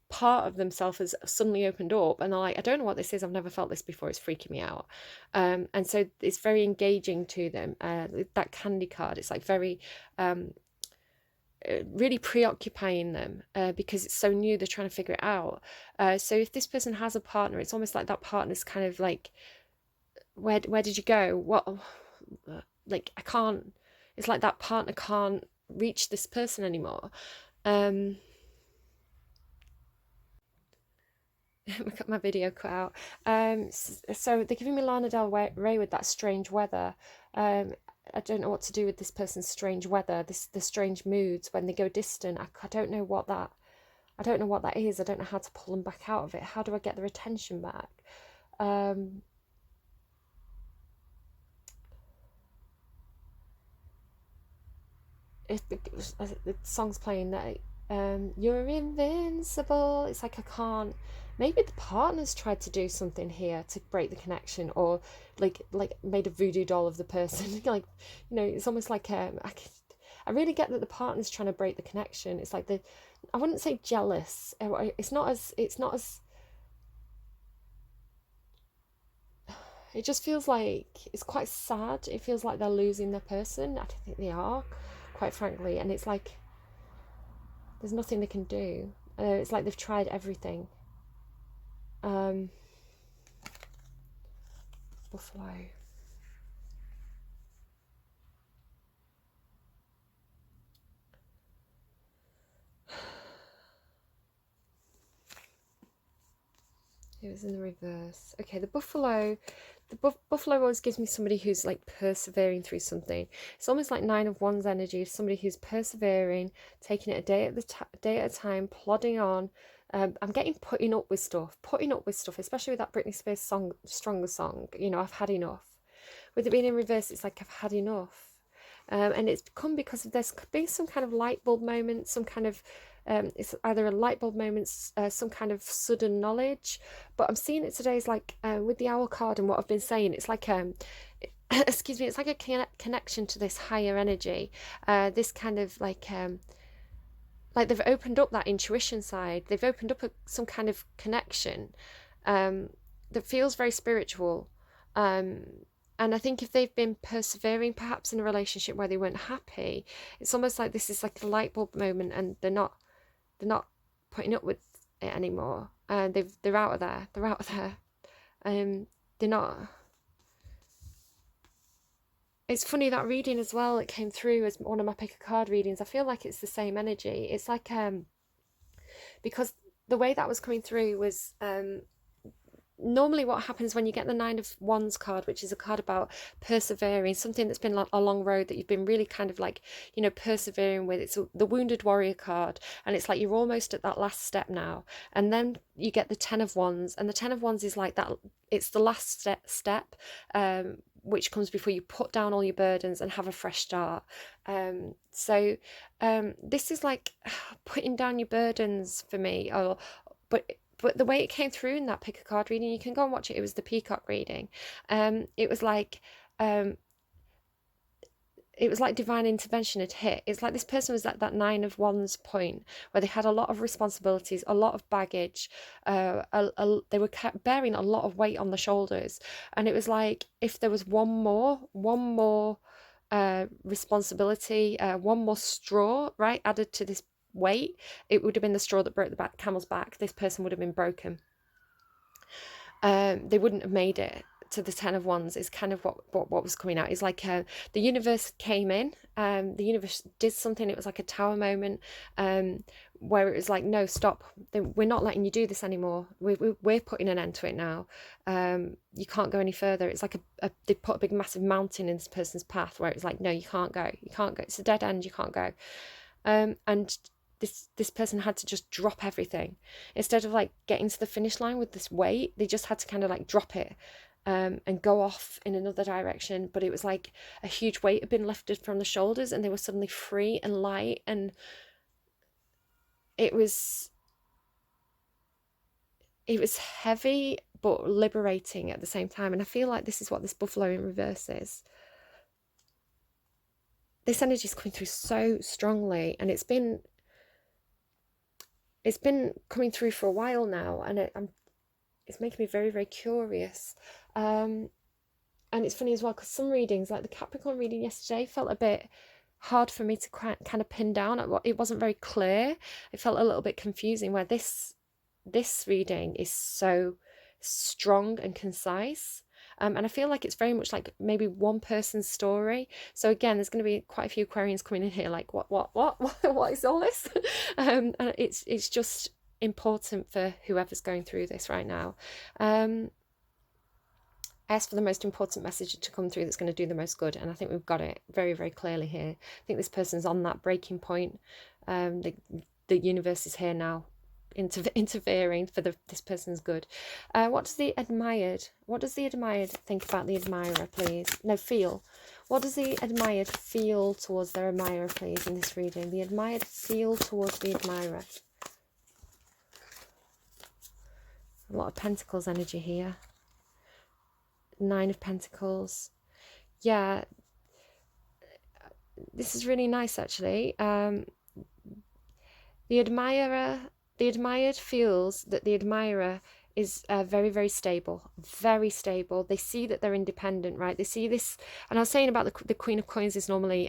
A: part of themselves has suddenly opened up, and they're like, I don't know what this is, I've never felt this before, it's freaking me out. And so it's very engaging to them. That candy card, it's like very really preoccupying them, because it's so new, they're trying to figure it out. So if this person has a partner, it's almost like that partner's kind of like, where did you go, what, like, I can't, it's like that partner can't reach this person anymore. My video cut out. So they're giving me Lana Del Rey with that strange weather. I don't know what to do with this person's strange weather, the strange moods when they go distant. I don't know what that, I don't know what that is. I don't know how to pull them back out of it. How do I get their attention back? If the song's playing that, you're invincible. It's like I can't. Maybe the partner's tried to do something here to break the connection, or like made a voodoo doll of the person. Like, you know, it's almost like I really get that the partner's trying to break the connection. It's like I wouldn't say jealous. It's not as it just feels like it's quite sad. It feels like they're losing their person. I don't think they are, quite frankly. And it's like there's nothing they can do. It's like they've tried everything. Buffalo. It was in the reverse. Okay, the buffalo. The buffalo always gives me somebody who's like persevering through something. It's almost like Nine of Wands energy. Somebody who's persevering, taking it a day at a time, plodding on. I'm getting putting up with stuff, especially with that Britney Spears song, Stronger song. You know, I've had enough. With it being in reverse, it's like I've had enough. And it's come because there's been some kind of light bulb moment, some kind of, it's either a light bulb moment, some kind of sudden knowledge. But I'm seeing it today as like, with the owl card and what I've been saying, it's like, excuse me, it's like a connection to this higher energy, this kind of like they've opened up that intuition side. They've opened up some kind of connection that feels very spiritual. And I think if they've been persevering perhaps in a relationship where they weren't happy, it's almost like this is like a light bulb moment, and they're not putting up with it anymore. And they're out of there. They're out of there. They're not. It's funny, that reading as well, it came through as one of my pick a card readings. I feel like it's the same energy. It's like because the way that was coming through was normally what happens when you get the Nine of Wands card, which is a card about persevering, something that's been like a long road that you've been really kind of like, you know, persevering with. It's the Wounded Warrior card, and it's like you're almost at that last step now. And then you get the Ten of Wands, and the Ten of Wands is like that, it's the last step, which comes before you put down all your burdens and have a fresh start. So this is like putting down your burdens for me. But the way it came through in that pick a card reading, you can go and watch it. It was the peacock reading. It was like divine intervention had hit. It's like this person was at that Nine of Wands point where they had a lot of responsibilities, a lot of baggage. They were bearing a lot of weight on the shoulders, and it was like if there was one more responsibility, one more straw, right, added to this weight, it would have been the straw that broke the camel's back. This person would have been broken. They wouldn't have made it to the Ten of Wands. Is kind of what was coming out. It's like the universe came in, the universe did something. It was like a tower moment, where it was like, no, stop, we're not letting you do this anymore. We're putting an end to it now. You can't go any further. It's like they put a big massive mountain in this person's path where it's like, no, you can't go, it's a dead end, you can't go. And this person had to just drop everything. Instead of like getting to the finish line with this weight, they just had to kind of like drop it, and go off in another direction. But it was like a huge weight had been lifted from the shoulders, and they were suddenly free and light. And it was heavy but liberating at the same time. And I feel like this is what this buffalo in reverse is. This energy is coming through so strongly, and it's been coming through for a while now, and it's making me very, very curious. And it's funny as well, because some readings, like the Capricorn reading yesterday, felt a bit hard for me to kind of pin down. It wasn't very clear. It felt a little bit confusing, where this reading is so strong and concise. And I feel like it's very much like maybe one person's story. So again, there's going to be quite a few Aquarians coming in here like, what is all this? And it's just important for whoever's going through this right now. I asked for the most important message to come through that's going to do the most good, and I think we've got it very, very clearly here. I think this person's on that breaking point. The universe is here now, interfering for this person's good. What does the admired think about the admirer, please? No, feel. What does the admired feel towards their admirer, please, in this reading? The admired feel towards the admirer. A lot of Pentacles energy here. 9 of Pentacles. Yeah, this is really nice, actually. The admired feels that the admirer is very, very stable, very stable. They see that they're independent, right? They see this, and I was saying about the Queen of Coins is normally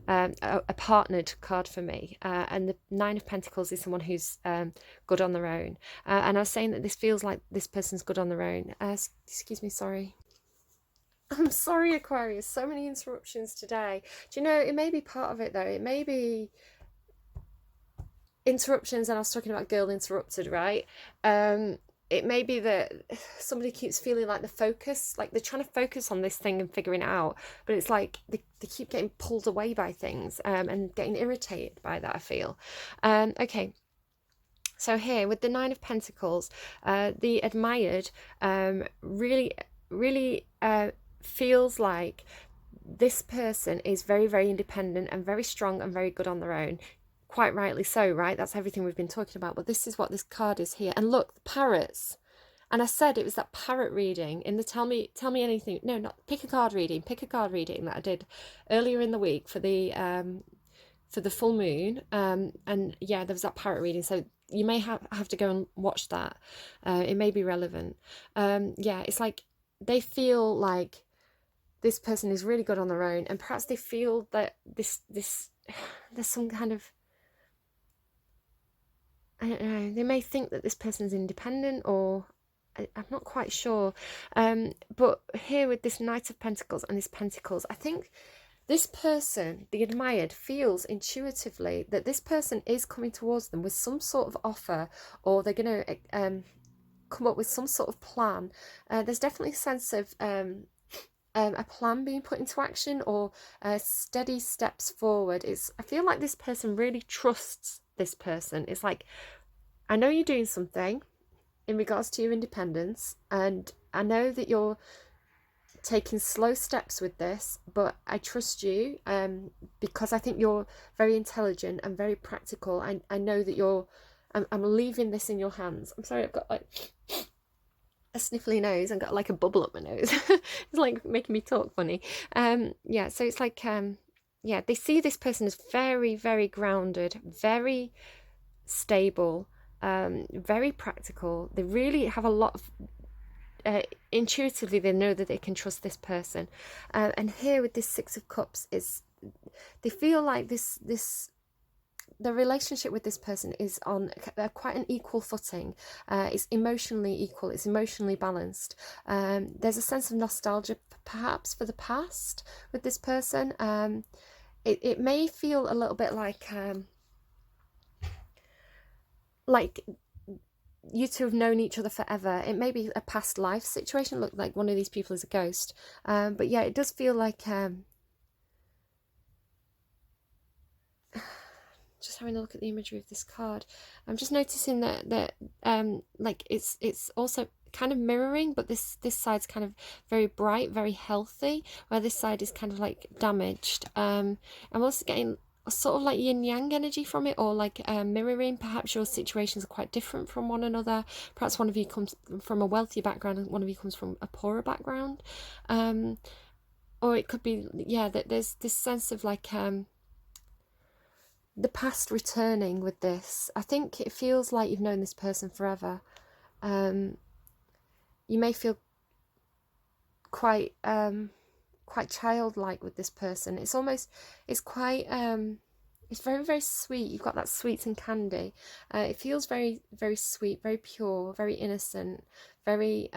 A: a partnered card for me, and the 9 of Pentacles is someone who's good on their own. And I was saying that this feels like this person's good on their own. Excuse me, sorry. I'm sorry, Aquarius. So many interruptions today. Do you know, it may be part of it, though. It may be interruptions, and I was talking about Girl Interrupted, right? It may be that somebody keeps feeling like the focus, like they're trying to focus on this thing and figuring it out, but it's like they keep getting pulled away by things, and getting irritated by that, I feel. Okay, so here with the 9 of Pentacles, the admired really, really feels like this person is very, very independent and very strong and very good on their own. Quite rightly so, right? That's everything we've been talking about. But this is what this card is here. And look, the parrots. And I said it was that parrot reading in the tell me anything. No, not pick a card reading that I did earlier in the week for the full moon. And yeah, there was that parrot reading. So you may have to go and watch that. It may be relevant. Yeah, it's like they feel like this person is really good on their own, and perhaps they feel that this there's some kind of, I don't know, they may think that this person's independent, or I'm not quite sure. But here with this Knight of Pentacles and this Pentacles, I think this person, the admired, feels intuitively that this person is coming towards them with some sort of offer, or they're going to come up with some sort of plan. There's definitely a sense of a plan being put into action, or steady steps forward. I feel like this person really trusts this person. It's like, I know you're doing something in regards to your independence, and I know that you're taking slow steps with this, but I trust you because I think you're very intelligent and very practical. I know that I'm leaving this in your hands. I'm sorry, I've got like a sniffly nose and got like a bubble up my nose. It's like making me talk funny. Yeah, so it's like yeah, they see this person as very, very grounded, very stable, very practical. They really have a lot of intuitively they know that they can trust this person. And here with this 6 of Cups is, they feel like the relationship with this person is on quite an equal footing. It's emotionally equal, it's emotionally balanced. There's a sense of nostalgia perhaps for the past with this person. It may feel a little bit like you two have known each other forever. It may be a past life situation. Look, like one of these people is a ghost. But yeah, it does feel like just having a look at the imagery of this card, I'm just noticing that like it's also kind of mirroring, but this side's kind of very bright, very healthy, where this side is kind of like damaged. I'm also getting sort of like yin yang energy from it, or like mirroring. Perhaps your situations are quite different from one another. Perhaps one of you comes from a wealthy background and one of you comes from a poorer background. Or it could be, yeah, that there's this sense of like the past returning with this. I think it feels like you've known this person forever. You may feel quite quite childlike with this person. It's almost, it's quite it's very, very sweet. You've got that sweets and candy. It feels very, very sweet, very pure, very innocent, very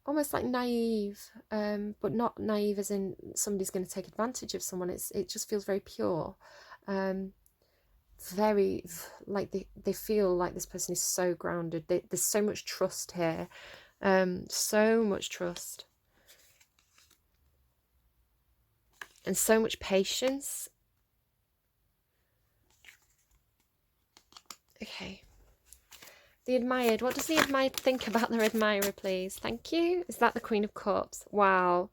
A: almost like naive, but not naive as in somebody's going to take advantage of someone. It just feels very pure, very like they feel like this person is so grounded. There's so much trust here, so much trust, and so much patience. Okay. The admired. What does the admired think about their admirer, please? Thank you. Is that the Queen of Cups? Wow.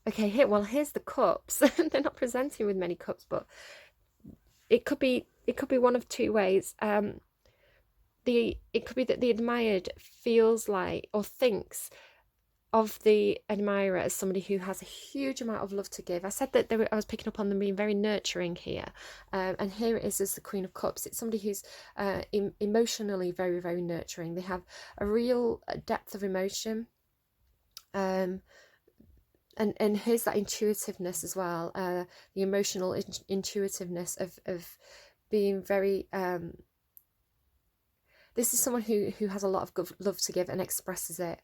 A: Okay, here's the cups. They're not presenting with many cups, but it could be one of two ways. It could be that the admired feels like or thinks of the admirer as somebody who has a huge amount of love to give. I said that I was picking up on them being very nurturing here, and here it is as the Queen of Cups. It's somebody who's emotionally very, very nurturing. They have a real depth of emotion, and here's that intuitiveness as well, the emotional intuitiveness of being very this is someone who has a lot of love to give and expresses it,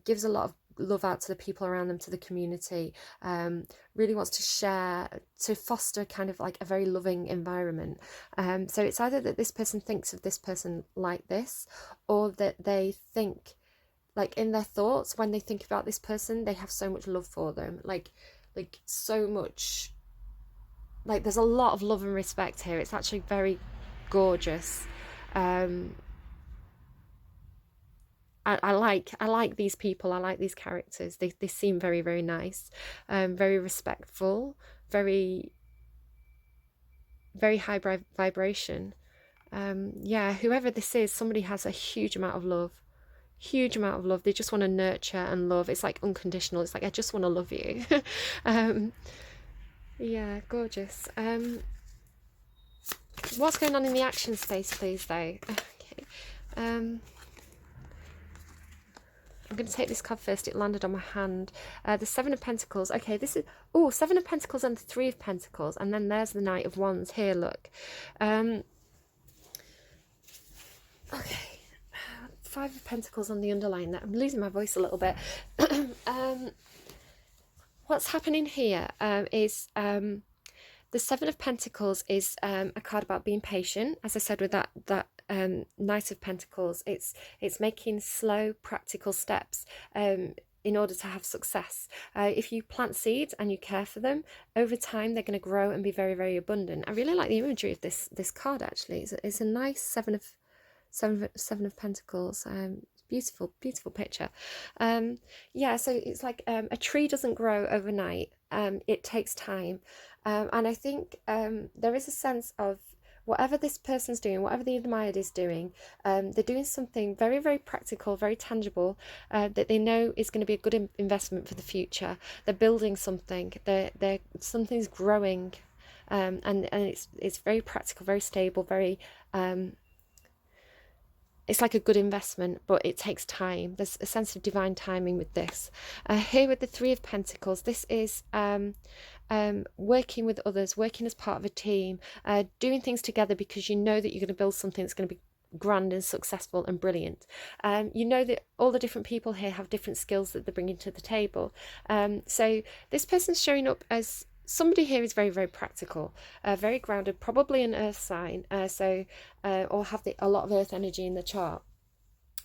A: gives a lot of love out to the people around them, to the community, really wants to share, to foster kind of like a very loving environment. So it's either that this person thinks of this person like this, or that they think, like in their thoughts, when they think about this person, they have so much love for them, like so much, like there's a lot of love and respect here. It's actually very gorgeous. I like these people. I like these characters. They seem very, very nice, very respectful, very, very high vibration. Yeah, whoever this is, somebody has a huge amount of love. Huge amount of love. They just want to nurture and love. It's like unconditional. It's like, I just want to love you. Yeah, gorgeous. What's going on in the action space, please, though? Okay. I'm going to take this card first. It landed on my hand. The Seven of Pentacles. Okay, this is... Oh, Seven of Pentacles and the Three of Pentacles. And then there's the Knight of Wands here, look. Okay. Five of Pentacles on the underline. I'm losing my voice a little bit. What's happening here is... the Seven of Pentacles is a card about being patient. As I said with that Knight of Pentacles, it's making slow, practical steps in order to have success. If you plant seeds and you care for them, over time they're going to grow and be very, very abundant. I really like the imagery of this card. Actually, it's a nice Seven of Pentacles. Beautiful, beautiful picture. Yeah, so it's like a tree doesn't grow overnight. It takes time. And I think there is a sense of whatever this person's doing, whatever the admired is doing, they're doing something very, very practical, very tangible, that they know is going to be a good investment for the future. They're building something. Something's growing, and it's very practical, very stable, very. It's like a good investment, but it takes time. There's a sense of divine timing with this. Here with the Three of Pentacles, this is working with others, working as part of a team, doing things together because you know that you're going to build something that's going to be grand and successful and brilliant. You know that all the different people here have different skills that they're bringing to the table. So this person's showing up as... Somebody here is very, very practical, very grounded, probably an earth sign, or have a lot of earth energy in the chart.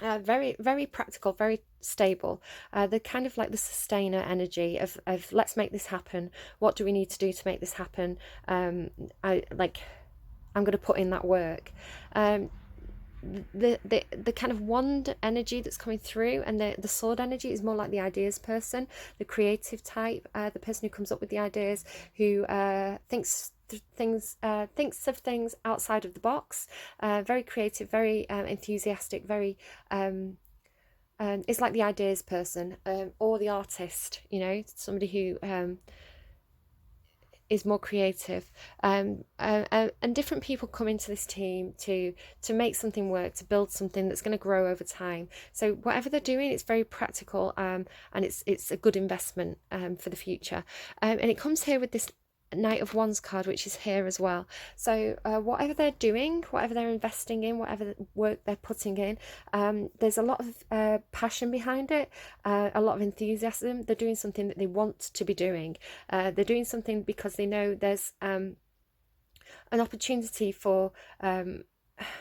A: Very, very practical, very stable. They're kind of like the sustainer energy of let's make this happen. What do we need to do to make this happen? I'm going to put in that work. the kind of wand energy that's coming through, and the sword energy is more like the ideas person, the creative type, the person who comes up with the ideas, who thinks of things outside of the box, very creative, very enthusiastic, very it's like the ideas person, or the artist, you know, somebody who is more creative, and different people come into this team to make something work, to build something that's going to grow over time. So whatever they're doing, it's very practical, and it's a good investment for the future. And it comes here with this Knight of Wands card, which is here as well. So whatever they're doing, whatever they're investing in, whatever work they're putting in, there's a lot of passion behind it, a lot of enthusiasm. They're doing something that they want to be doing. They're doing something because they know there's an opportunity for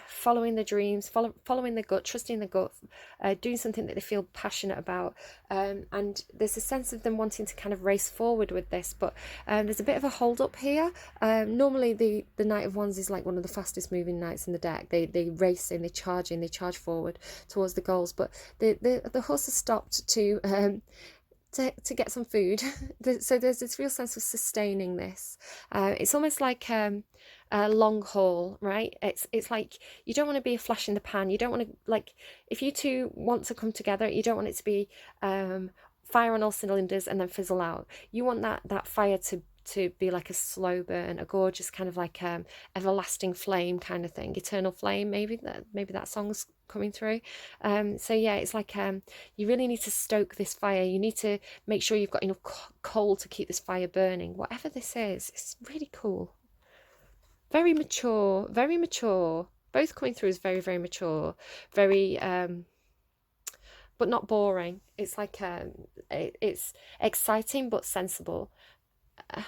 A: following the dreams, following the gut, trusting the gut, doing something that they feel passionate about, and there's a sense of them wanting to kind of race forward with this, but there's a bit of a hold up here. Normally the Knight of Wands is like one of the fastest moving knights in the deck. They race in, they charge forward towards the goals, but the horse has stopped to get some food. So there's this real sense of sustaining this. It's almost like a long haul, right? It's like you don't want to be a flash in the pan. You don't want to, like, if you two want to come together, you don't want it to be fire on all cylinders and then fizzle out. You want that fire to be like a slow burn, a gorgeous kind of like everlasting flame kind of thing, eternal flame. Maybe that song's coming through. So yeah, it's like you really need to stoke this fire. You need to make sure you've got enough coal to keep this fire burning. Whatever this is, it's really cool. Very mature, very mature. Both coming through as very, very mature, very but not boring. It's like it's exciting but sensible. I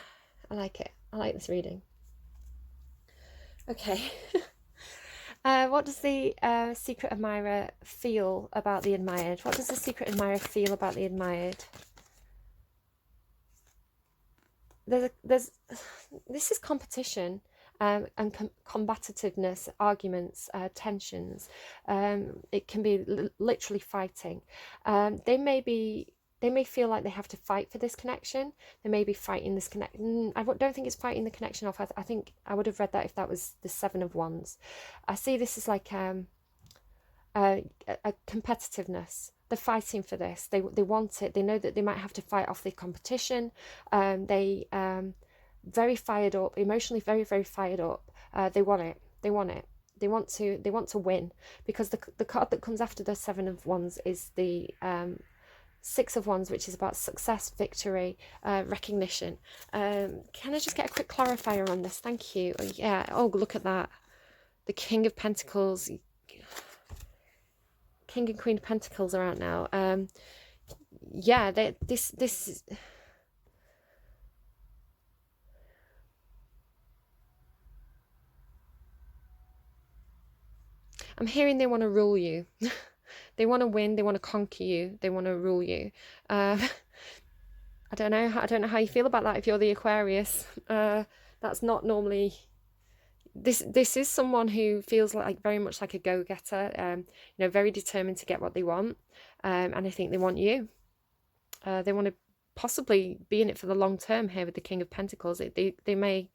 A: like it. I like this reading. Okay. What does the secret admirer feel about the admired? What does the secret admirer feel about the admired? This is competition, and combativeness, arguments, tensions. It can be literally fighting. They may feel like they have to fight for this connection. They may be fighting this connection. I don't think it's fighting the connection off. I think I would have read that if that was the Seven of Wands. I see this as like a competitiveness. They're fighting for this. They want it. They know that they might have to fight off the competition. They very fired up, emotionally very, very fired up. They want it. They want it. They want to win, because the card that comes after the Seven of Wands is the Six of Wands, which is about success, victory, recognition. Can I just get a quick clarifier on this? Thank you. Yeah. Oh, look at that. The King of Pentacles. King and Queen of Pentacles are out now. Yeah, this is... I'm hearing they want to rule you. They want to win. They want to conquer you. They want to rule you. I don't know how you feel about that if you're the Aquarius. That's not normally... This is someone who feels like very much like a go-getter, you know, very determined to get what they want, and I think they want you. They want to possibly be in it for the long term here with the King of Pentacles. They may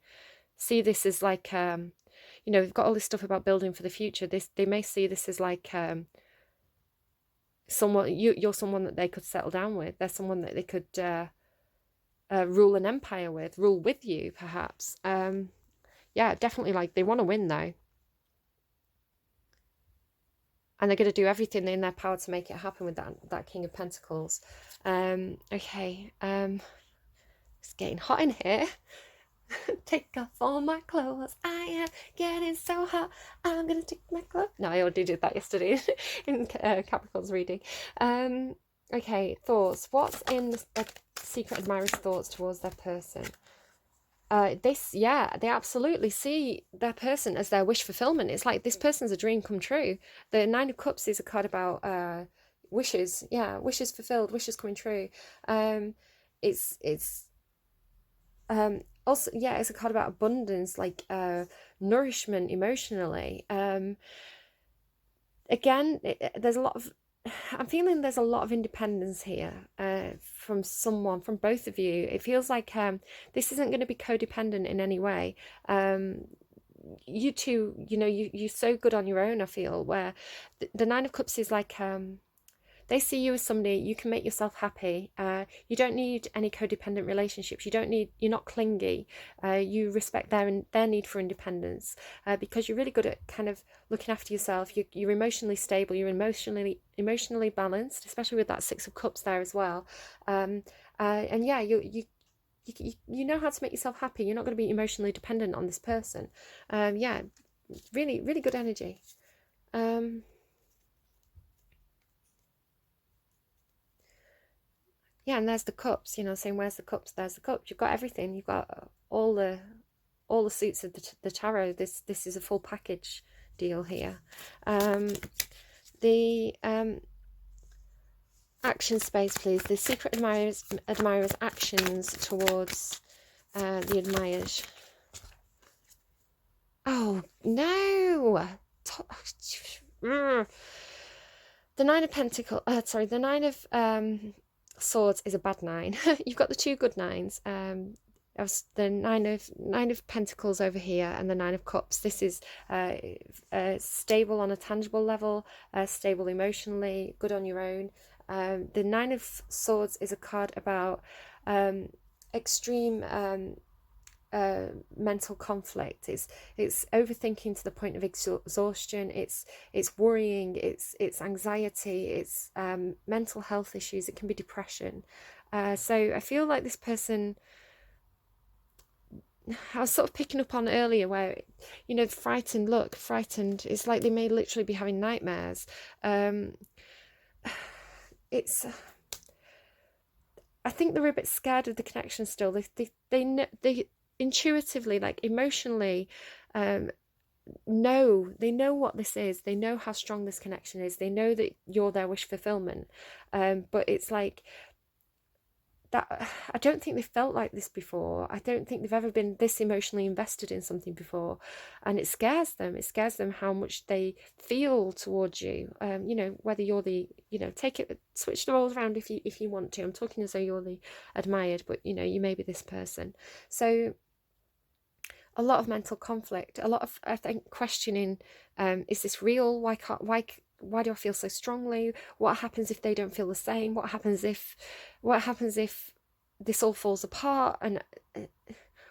A: see this as like, you know, we've got all this stuff about building for the future. They may see this as like someone you're someone that they could settle down with. They're someone that they could rule an empire with, rule with you, perhaps. Yeah, definitely, like, they want to win though. And they're going to do everything in their power to make it happen with that King of Pentacles. Okay. It's getting hot in here. Take off all my clothes. I am getting so hot. I'm going to take my clothes. No, I already did that yesterday in Capricorn's reading. Okay, thoughts. What's in the secret admirer's thoughts towards their person? They absolutely see their person as their wish fulfillment. It's like this person's a dream come true. The Nine of Cups is a card about wishes. Yeah, wishes fulfilled, wishes coming true. It's also, yeah, it's a card about abundance, like nourishment emotionally. again, there's a lot of, I'm feeling there's a lot of independence here from someone, from both of you. It feels like this isn't going to be codependent in any way. You two, you know, you're so good on your own, I feel, where the Nine of Cups is like, they see you as somebody, you can make yourself happy. You don't need any codependent relationships. You're not clingy. You respect their need for independence because you're really good at kind of looking after yourself. You're emotionally stable. You're emotionally balanced, especially with that Six of Cups there as well. And yeah, you know how to make yourself happy. You're not going to be emotionally dependent on this person. Yeah, really, really good energy. Yeah, and there's the cups, you know, saying where's the cups? There's the cups. You've got everything. You've got all the suits of the tarot. This is a full package deal here. The action space, please. The secret admirer's actions towards the admired. Oh no! The Nine of Pentacles. Sorry, the Nine of Swords is a bad nine. You've got the two good nines. The nine of Pentacles over here, and the Nine of Cups. This is stable on a tangible level, stable emotionally, good on your own. The Nine of Swords is a card about extreme mental conflict. It's overthinking to the point of exhaustion. It's worrying. It's anxiety. It's mental health issues. It can be depression. So I feel like this person, I was sort of picking up on earlier where, you know, frightened. It's like they may literally be having nightmares. It's I think they're a bit scared of the connection still. They intuitively, like emotionally, know what this is. They know how strong this connection is. They know that you're their wish fulfillment. But it's like that. I don't think they've felt like this before. I don't think they've ever been this emotionally invested in something before, and it scares them. It scares them how much they feel towards you. You know, whether you're the, you know, switch the roles around if you want to. I'm talking as though you're the admired, but you know, you may be this person. So a lot of mental conflict, a lot of, I think, questioning, is this real? Why do I feel so strongly? What happens if they don't feel the same? What happens if this all falls apart? And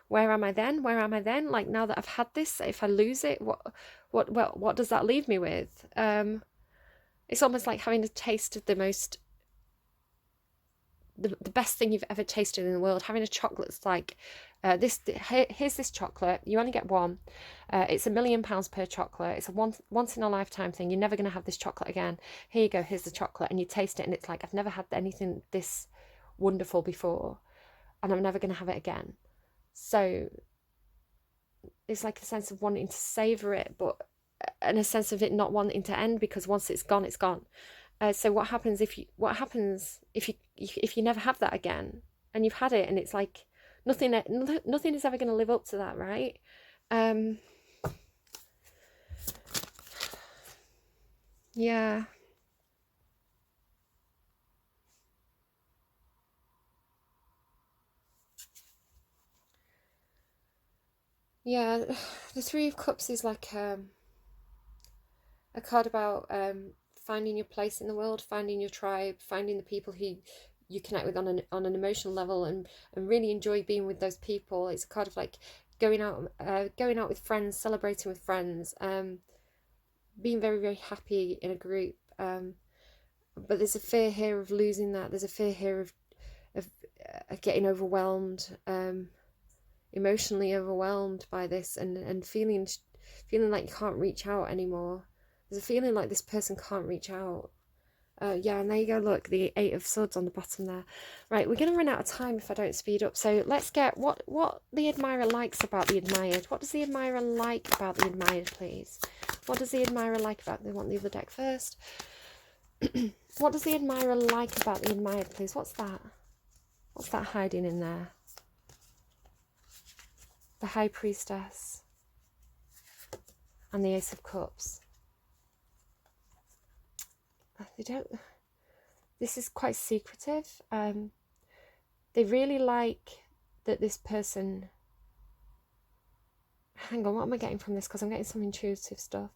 A: where am I then? Like, now that I've had this, if I lose it, what does that leave me with? It's almost like having a taste of the best thing you've ever tasted in the world. Having a chocolate that's like, here's this chocolate, you only get one, it's £1 million per chocolate, it's a once in a lifetime thing, you're never going to have this chocolate again, here you go, here's the chocolate, and you taste it and it's like, I've never had anything this wonderful before, and I'm never going to have it again. So it's like a sense of wanting to savor it, but and a sense of it not wanting to end, because once it's gone, it's gone. So what happens if you never have that again, and you've had it, and it's like nothing is ever going to live up to that, right? Yeah. Yeah, the Three of Cups is like a card about finding your place in the world, finding your tribe, finding the people who you connect with on an emotional level, and really enjoy being with those people. It's a card of like going out with friends, celebrating with friends, being very, very happy in a group. But there's a fear here of losing that. There's a fear here of getting overwhelmed, emotionally overwhelmed by this, and feeling like you can't reach out anymore. There's a feeling like this person can't reach out. Yeah, and there you go, look, the Eight of Swords on the bottom there. Right, we're going to run out of time if I don't speed up. So let's get what the admirer likes about the admired. What does the admirer like about the admired, please? What does the admirer like about... They want the other deck first. What does the admirer like about the admired, please? What's that? What's that hiding in there? The High Priestess and the Ace of Cups. they don't, this is quite secretive. They really like that this person, hang on, what am I getting from this? Because I'm getting some intuitive stuff.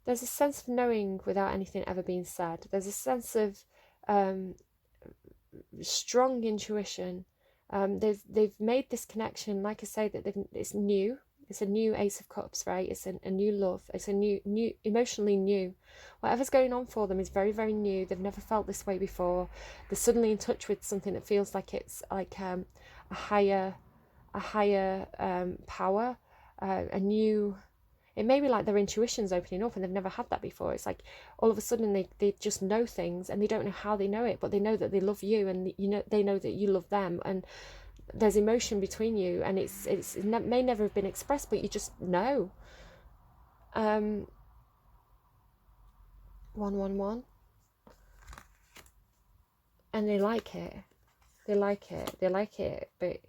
A: There's a sense of knowing without anything ever being said. There's a sense of strong intuition. They've made this connection, like I say, that it's new. It's a new Ace of Cups, right? It's a new love. It's a new, emotionally new. Whatever's going on for them is very, very new. They've never felt this way before. They're suddenly in touch with something that feels like it's like a higher power, a new. It may be like their intuition's opening up and they've never had that before. It's like all of a sudden they just know things and they don't know how they know it, but they know that they love you and they know that you love them, and there's emotion between you, and it may never have been expressed, but you just know. 111, and they like it, but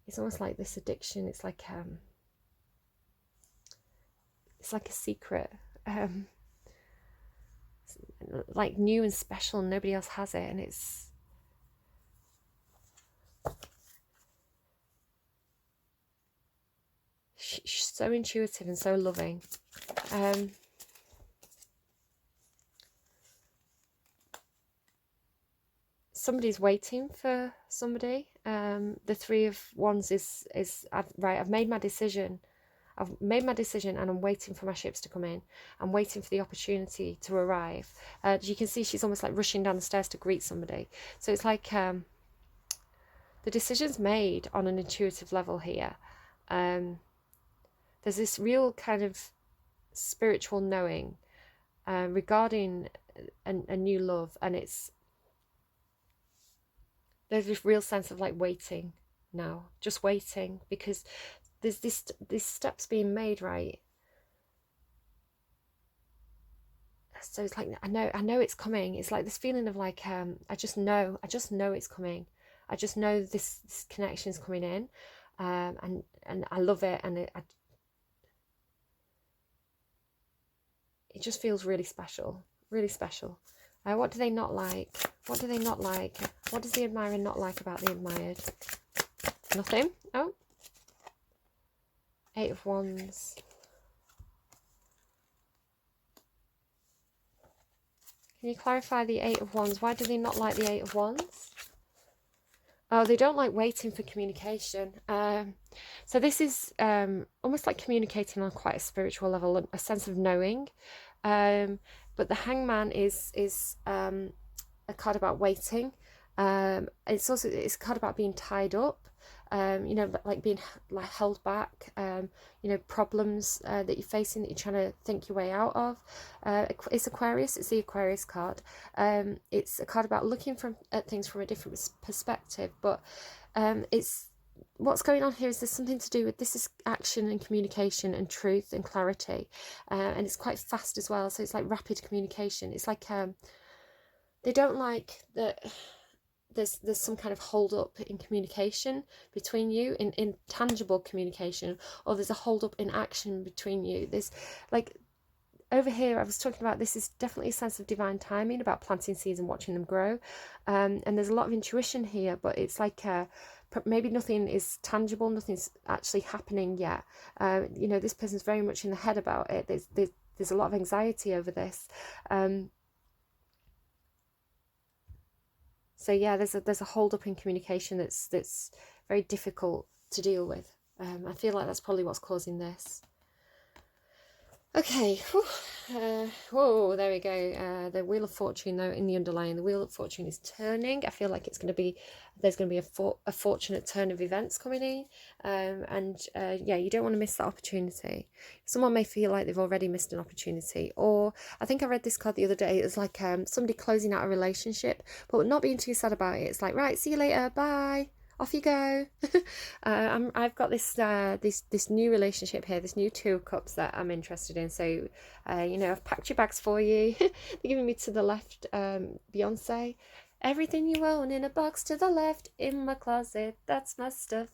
A: it's almost like this addiction. It's like a secret, like new and special, and nobody else has it, and it's she's so intuitive and so loving. Somebody's waiting for somebody. The Three of Wands is I've made my decision. I've made my decision and I'm waiting for my ships to come in. I'm waiting for the opportunity to arrive. As you can see, she's almost like rushing down the stairs to greet somebody. So it's like the decision's made on an intuitive level here. There's this real kind of spiritual knowing regarding a new love, and there's this real sense of like waiting now, just waiting, because there's these steps being made, right? So it's like I know it's coming. It's like this feeling of like I just know it's coming. I just know this connection is coming in, and I love it, and it just feels really special, really special. What do they not like? What do they not like? What does the admirer not like about the admired? Nothing. Oh. 8 of Wands. Can you clarify the 8 of Wands? Why do they not like the 8 of Wands? Oh, they don't like waiting for communication. So this is almost like communicating on quite a spiritual level, a sense of knowing. But the Hangman is a card about waiting. It's a card about being tied up. Like being like held back, problems that you're facing that you're trying to think your way out of. It's Aquarius. It's the Aquarius card. It's a card about looking at things from a different perspective, but it's what's going on here is there's something to do with this is action and communication and truth and clarity, and it's quite fast as well. So it's like rapid communication. It's like they don't like that. There's some kind of hold up in communication between you, in tangible communication, or there's a hold up in action between you. There's like over here I was talking about, this is definitely a sense of divine timing, about planting seeds and watching them grow, and there's a lot of intuition here, but it's like maybe nothing is tangible, nothing's actually happening yet. This person's very much in the head about it. There's a lot of anxiety over this. So yeah, there's a hold up in communication that's very difficult to deal with. I feel like that's probably what's causing this. Okay, whoa, there we go. The Wheel of Fortune, though, in the underlying, the Wheel of Fortune is turning. I feel like there's going to be a fortunate turn of events coming in, yeah, you don't want to miss that opportunity. Someone may feel like they've already missed an opportunity, or I think I read this card the other day. It's like somebody closing out a relationship, but not being too sad about it. It's like, right, see you later, bye. Off you go. I've got this new relationship here, this new Two of Cups that I'm interested in. So, I've packed your bags for you. They're giving me to the left, Beyonce. Everything you own in a box to the left, in my closet, that's my stuff.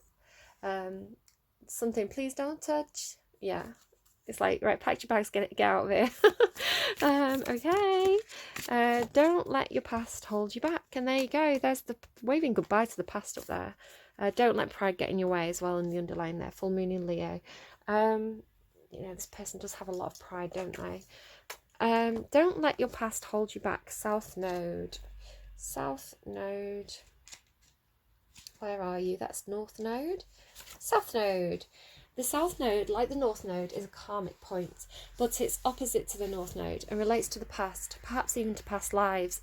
A: Something, please don't touch. Yeah. It's like, right, pack your bags, get out of here. Okay. Don't let your past hold you back. And there you go. There's the waving goodbye to the past up there. Don't let pride get in your way as well in the underline there. Full moon in Leo. You know, this person does have a lot of pride, don't they? Don't let your past hold you back. South Node. South Node. Where are you? That's North Node. South Node. The South Node, like the North Node, is a karmic point, but it's opposite to the North Node and relates to the past, perhaps even to past lives.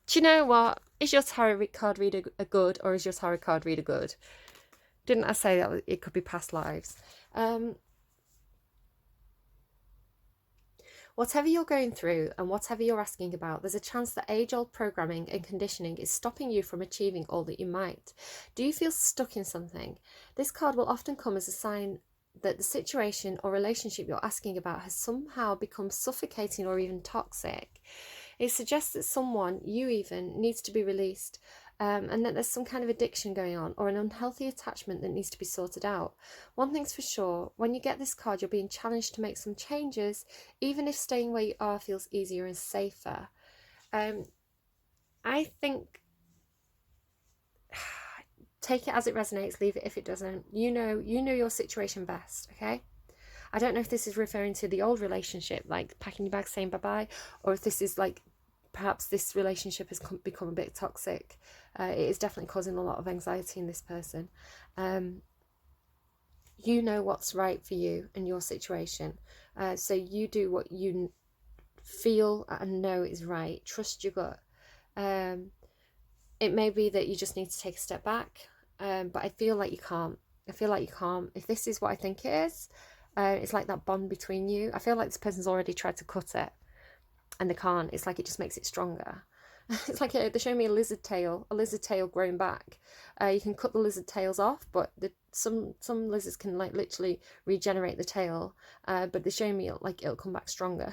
A: Do you know what? Is your tarot card reader a good, or is your tarot card reader good? Didn't I say that it could be past lives? Whatever you're going through and whatever you're asking about, there's a chance that age-old programming and conditioning is stopping you from achieving all that you might. Do you feel stuck in something? This card will often come as a sign that the situation or relationship you're asking about has somehow become suffocating or even toxic. It suggests that someone, you even, needs to be released. And that there's some kind of addiction going on or an unhealthy attachment that needs to be sorted out. One thing's for sure, when you get this card, you're being challenged to make some changes, even if staying where you are feels easier and safer. I think take it as it resonates, leave it if it doesn't. You know your situation best, okay? I don't know if this is referring to the old relationship, like packing your bags, saying bye-bye, or if this is like perhaps this relationship has become a bit toxic. It is definitely causing a lot of anxiety in this person. You know what's right for you and your situation. So you do what you feel and know is right. Trust your gut. It may be that you just need to take a step back, but I feel like you can't. If this is what I think it is, it's like that bond between you. I feel like this person's already tried to cut it and they can't. It's like it just makes it stronger. It's like they're showing me a lizard tail growing back. You can cut the lizard tails off, but some lizards can like literally regenerate the tail, but they're showing me like it'll come back stronger.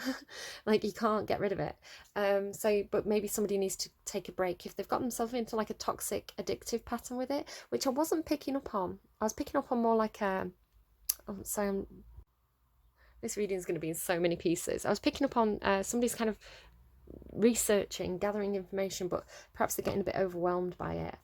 A: Like you can't get rid of it. But maybe somebody needs to take a break if they've got themselves into like a toxic addictive pattern with it, which I wasn't picking up on. I was picking up on more like this reading is going to be in so many pieces. I was picking up on somebody's kind of researching, gathering information, but perhaps they're getting a bit overwhelmed by it.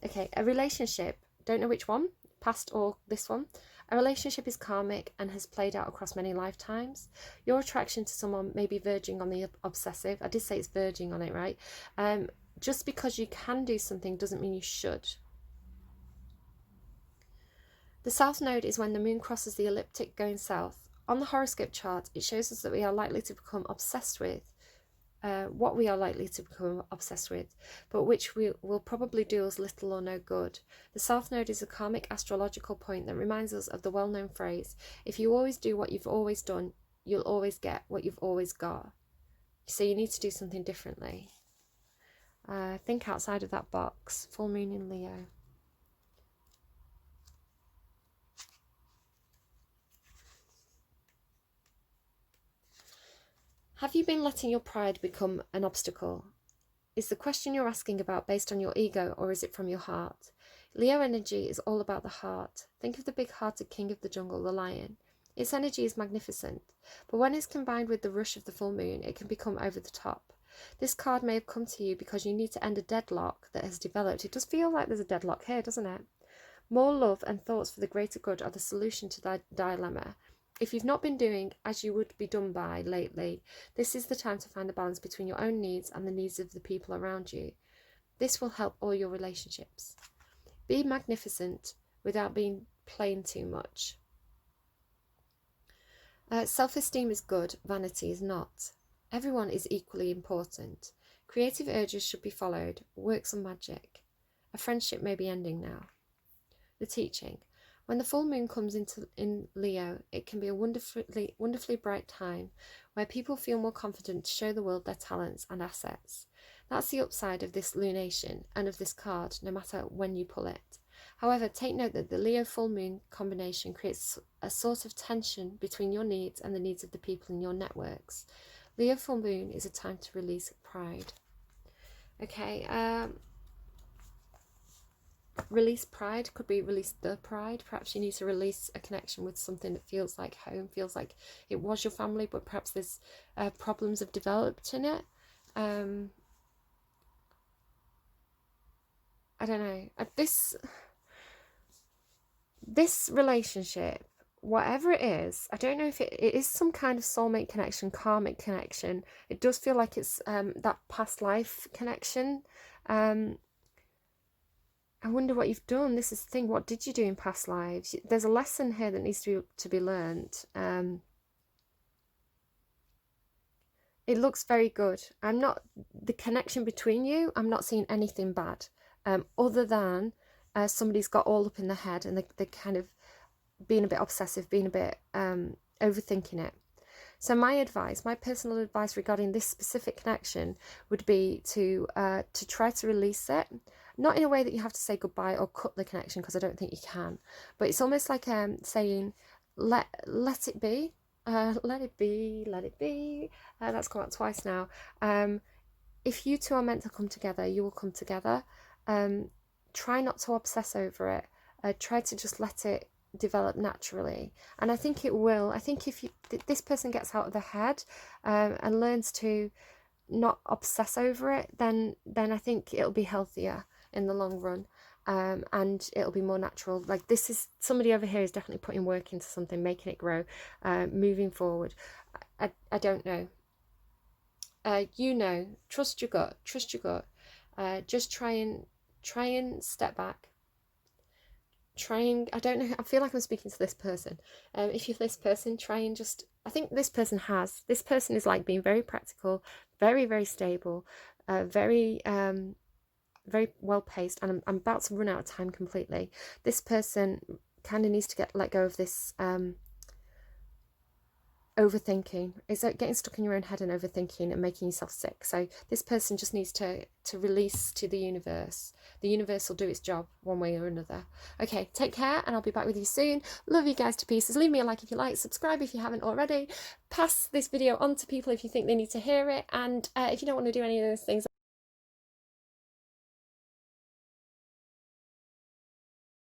A: Okay, a relationship, don't know which one, past or this one. A relationship is karmic and has played out across many lifetimes. Your attraction to someone may be verging on the obsessive. I did say it's verging on it, right? Just because you can do something doesn't mean you should. The South Node is when the moon crosses the ecliptic going south. On the horoscope chart, it shows us that we are likely to become obsessed with what we are likely to become obsessed with, but which will probably do us little or no good. The South Node is a karmic astrological point that reminds us of the well-known phrase, if you always do what you've always done, you'll always get what you've always got. So you need to do something differently. Think outside of that box. Full moon in Leo. Have you been letting your pride become an obstacle? Is the question you're asking about based on your ego, or is it from your heart? Leo energy is all about the heart. Think of the big-hearted king of the jungle, the lion. Its energy is magnificent, but when it's combined with the rush of the full moon, it can become over the top. This card may have come to you because you need to end a deadlock that has developed. It does feel like there's a deadlock here, doesn't it? More love and thoughts for the greater good are the solution to that dilemma. If you've not been doing as you would be done by lately, this is the time to find a balance between your own needs and the needs of the people around you. This will help all your relationships. Be magnificent without being plain too much. Self-esteem is good, vanity is not. Everyone is equally important. Creative urges should be followed. Work some magic. A friendship may be ending now. The teaching. When the full moon comes in Leo, it can be a wonderfully bright time where people feel more confident to show the world their talents and assets. That's the upside of this lunation and of this card, no matter when you pull it. However, take note that the Leo full moon combination creates a sort of tension between your needs and the needs of the people in your networks. Leo full moon is a time to release pride. Okay, release pride, could be release the pride. Perhaps you need to release a connection with something that feels like home, feels like it was your family, but perhaps there's problems have developed in it. I don't know. This relationship, whatever it is, I don't know if it is some kind of soulmate connection, karmic connection. It does feel like it's that past life connection. I wonder what you've done. This is the thing. What did you do in past lives? There's a lesson here that needs to be learned. It looks very good. The connection between you, I'm not seeing anything bad. Other than somebody's got all up in the head and they're kind of being a bit obsessive, being a bit overthinking it. So my personal advice regarding this specific connection would be to try to release it. Not in a way that you have to say goodbye or cut the connection, because I don't think you can. But it's almost like saying, let it be. Let it be, let it be. That's come out twice now. If you two are meant to come together, you will come together. Try not to obsess over it. Try to just let it develop naturally, and I think it will. I think if this person gets out of their head and learns to not obsess over it, then I think it'll be healthier in the long run, and it'll be more natural. Like, this is somebody over here is definitely putting work into something, making it grow, moving forward. I don't know. Trust your gut. Just try and step back. I don't know, I feel like I'm speaking to this person. If you're this person, try and just, I think this person is like being very practical, very, very stable, very well paced, and I'm about to run out of time completely. This person kind of needs to let go of this overthinking. It's like getting stuck in your own head and overthinking and making yourself sick. So this person just needs to release to the universe. The universe will do its job one way or another. Okay, take care, and I'll be back with you soon. Love you guys to pieces. Leave me a like if you like, subscribe if you haven't already, pass this video on to people if you think they need to hear it, and if you don't want to do any of those things,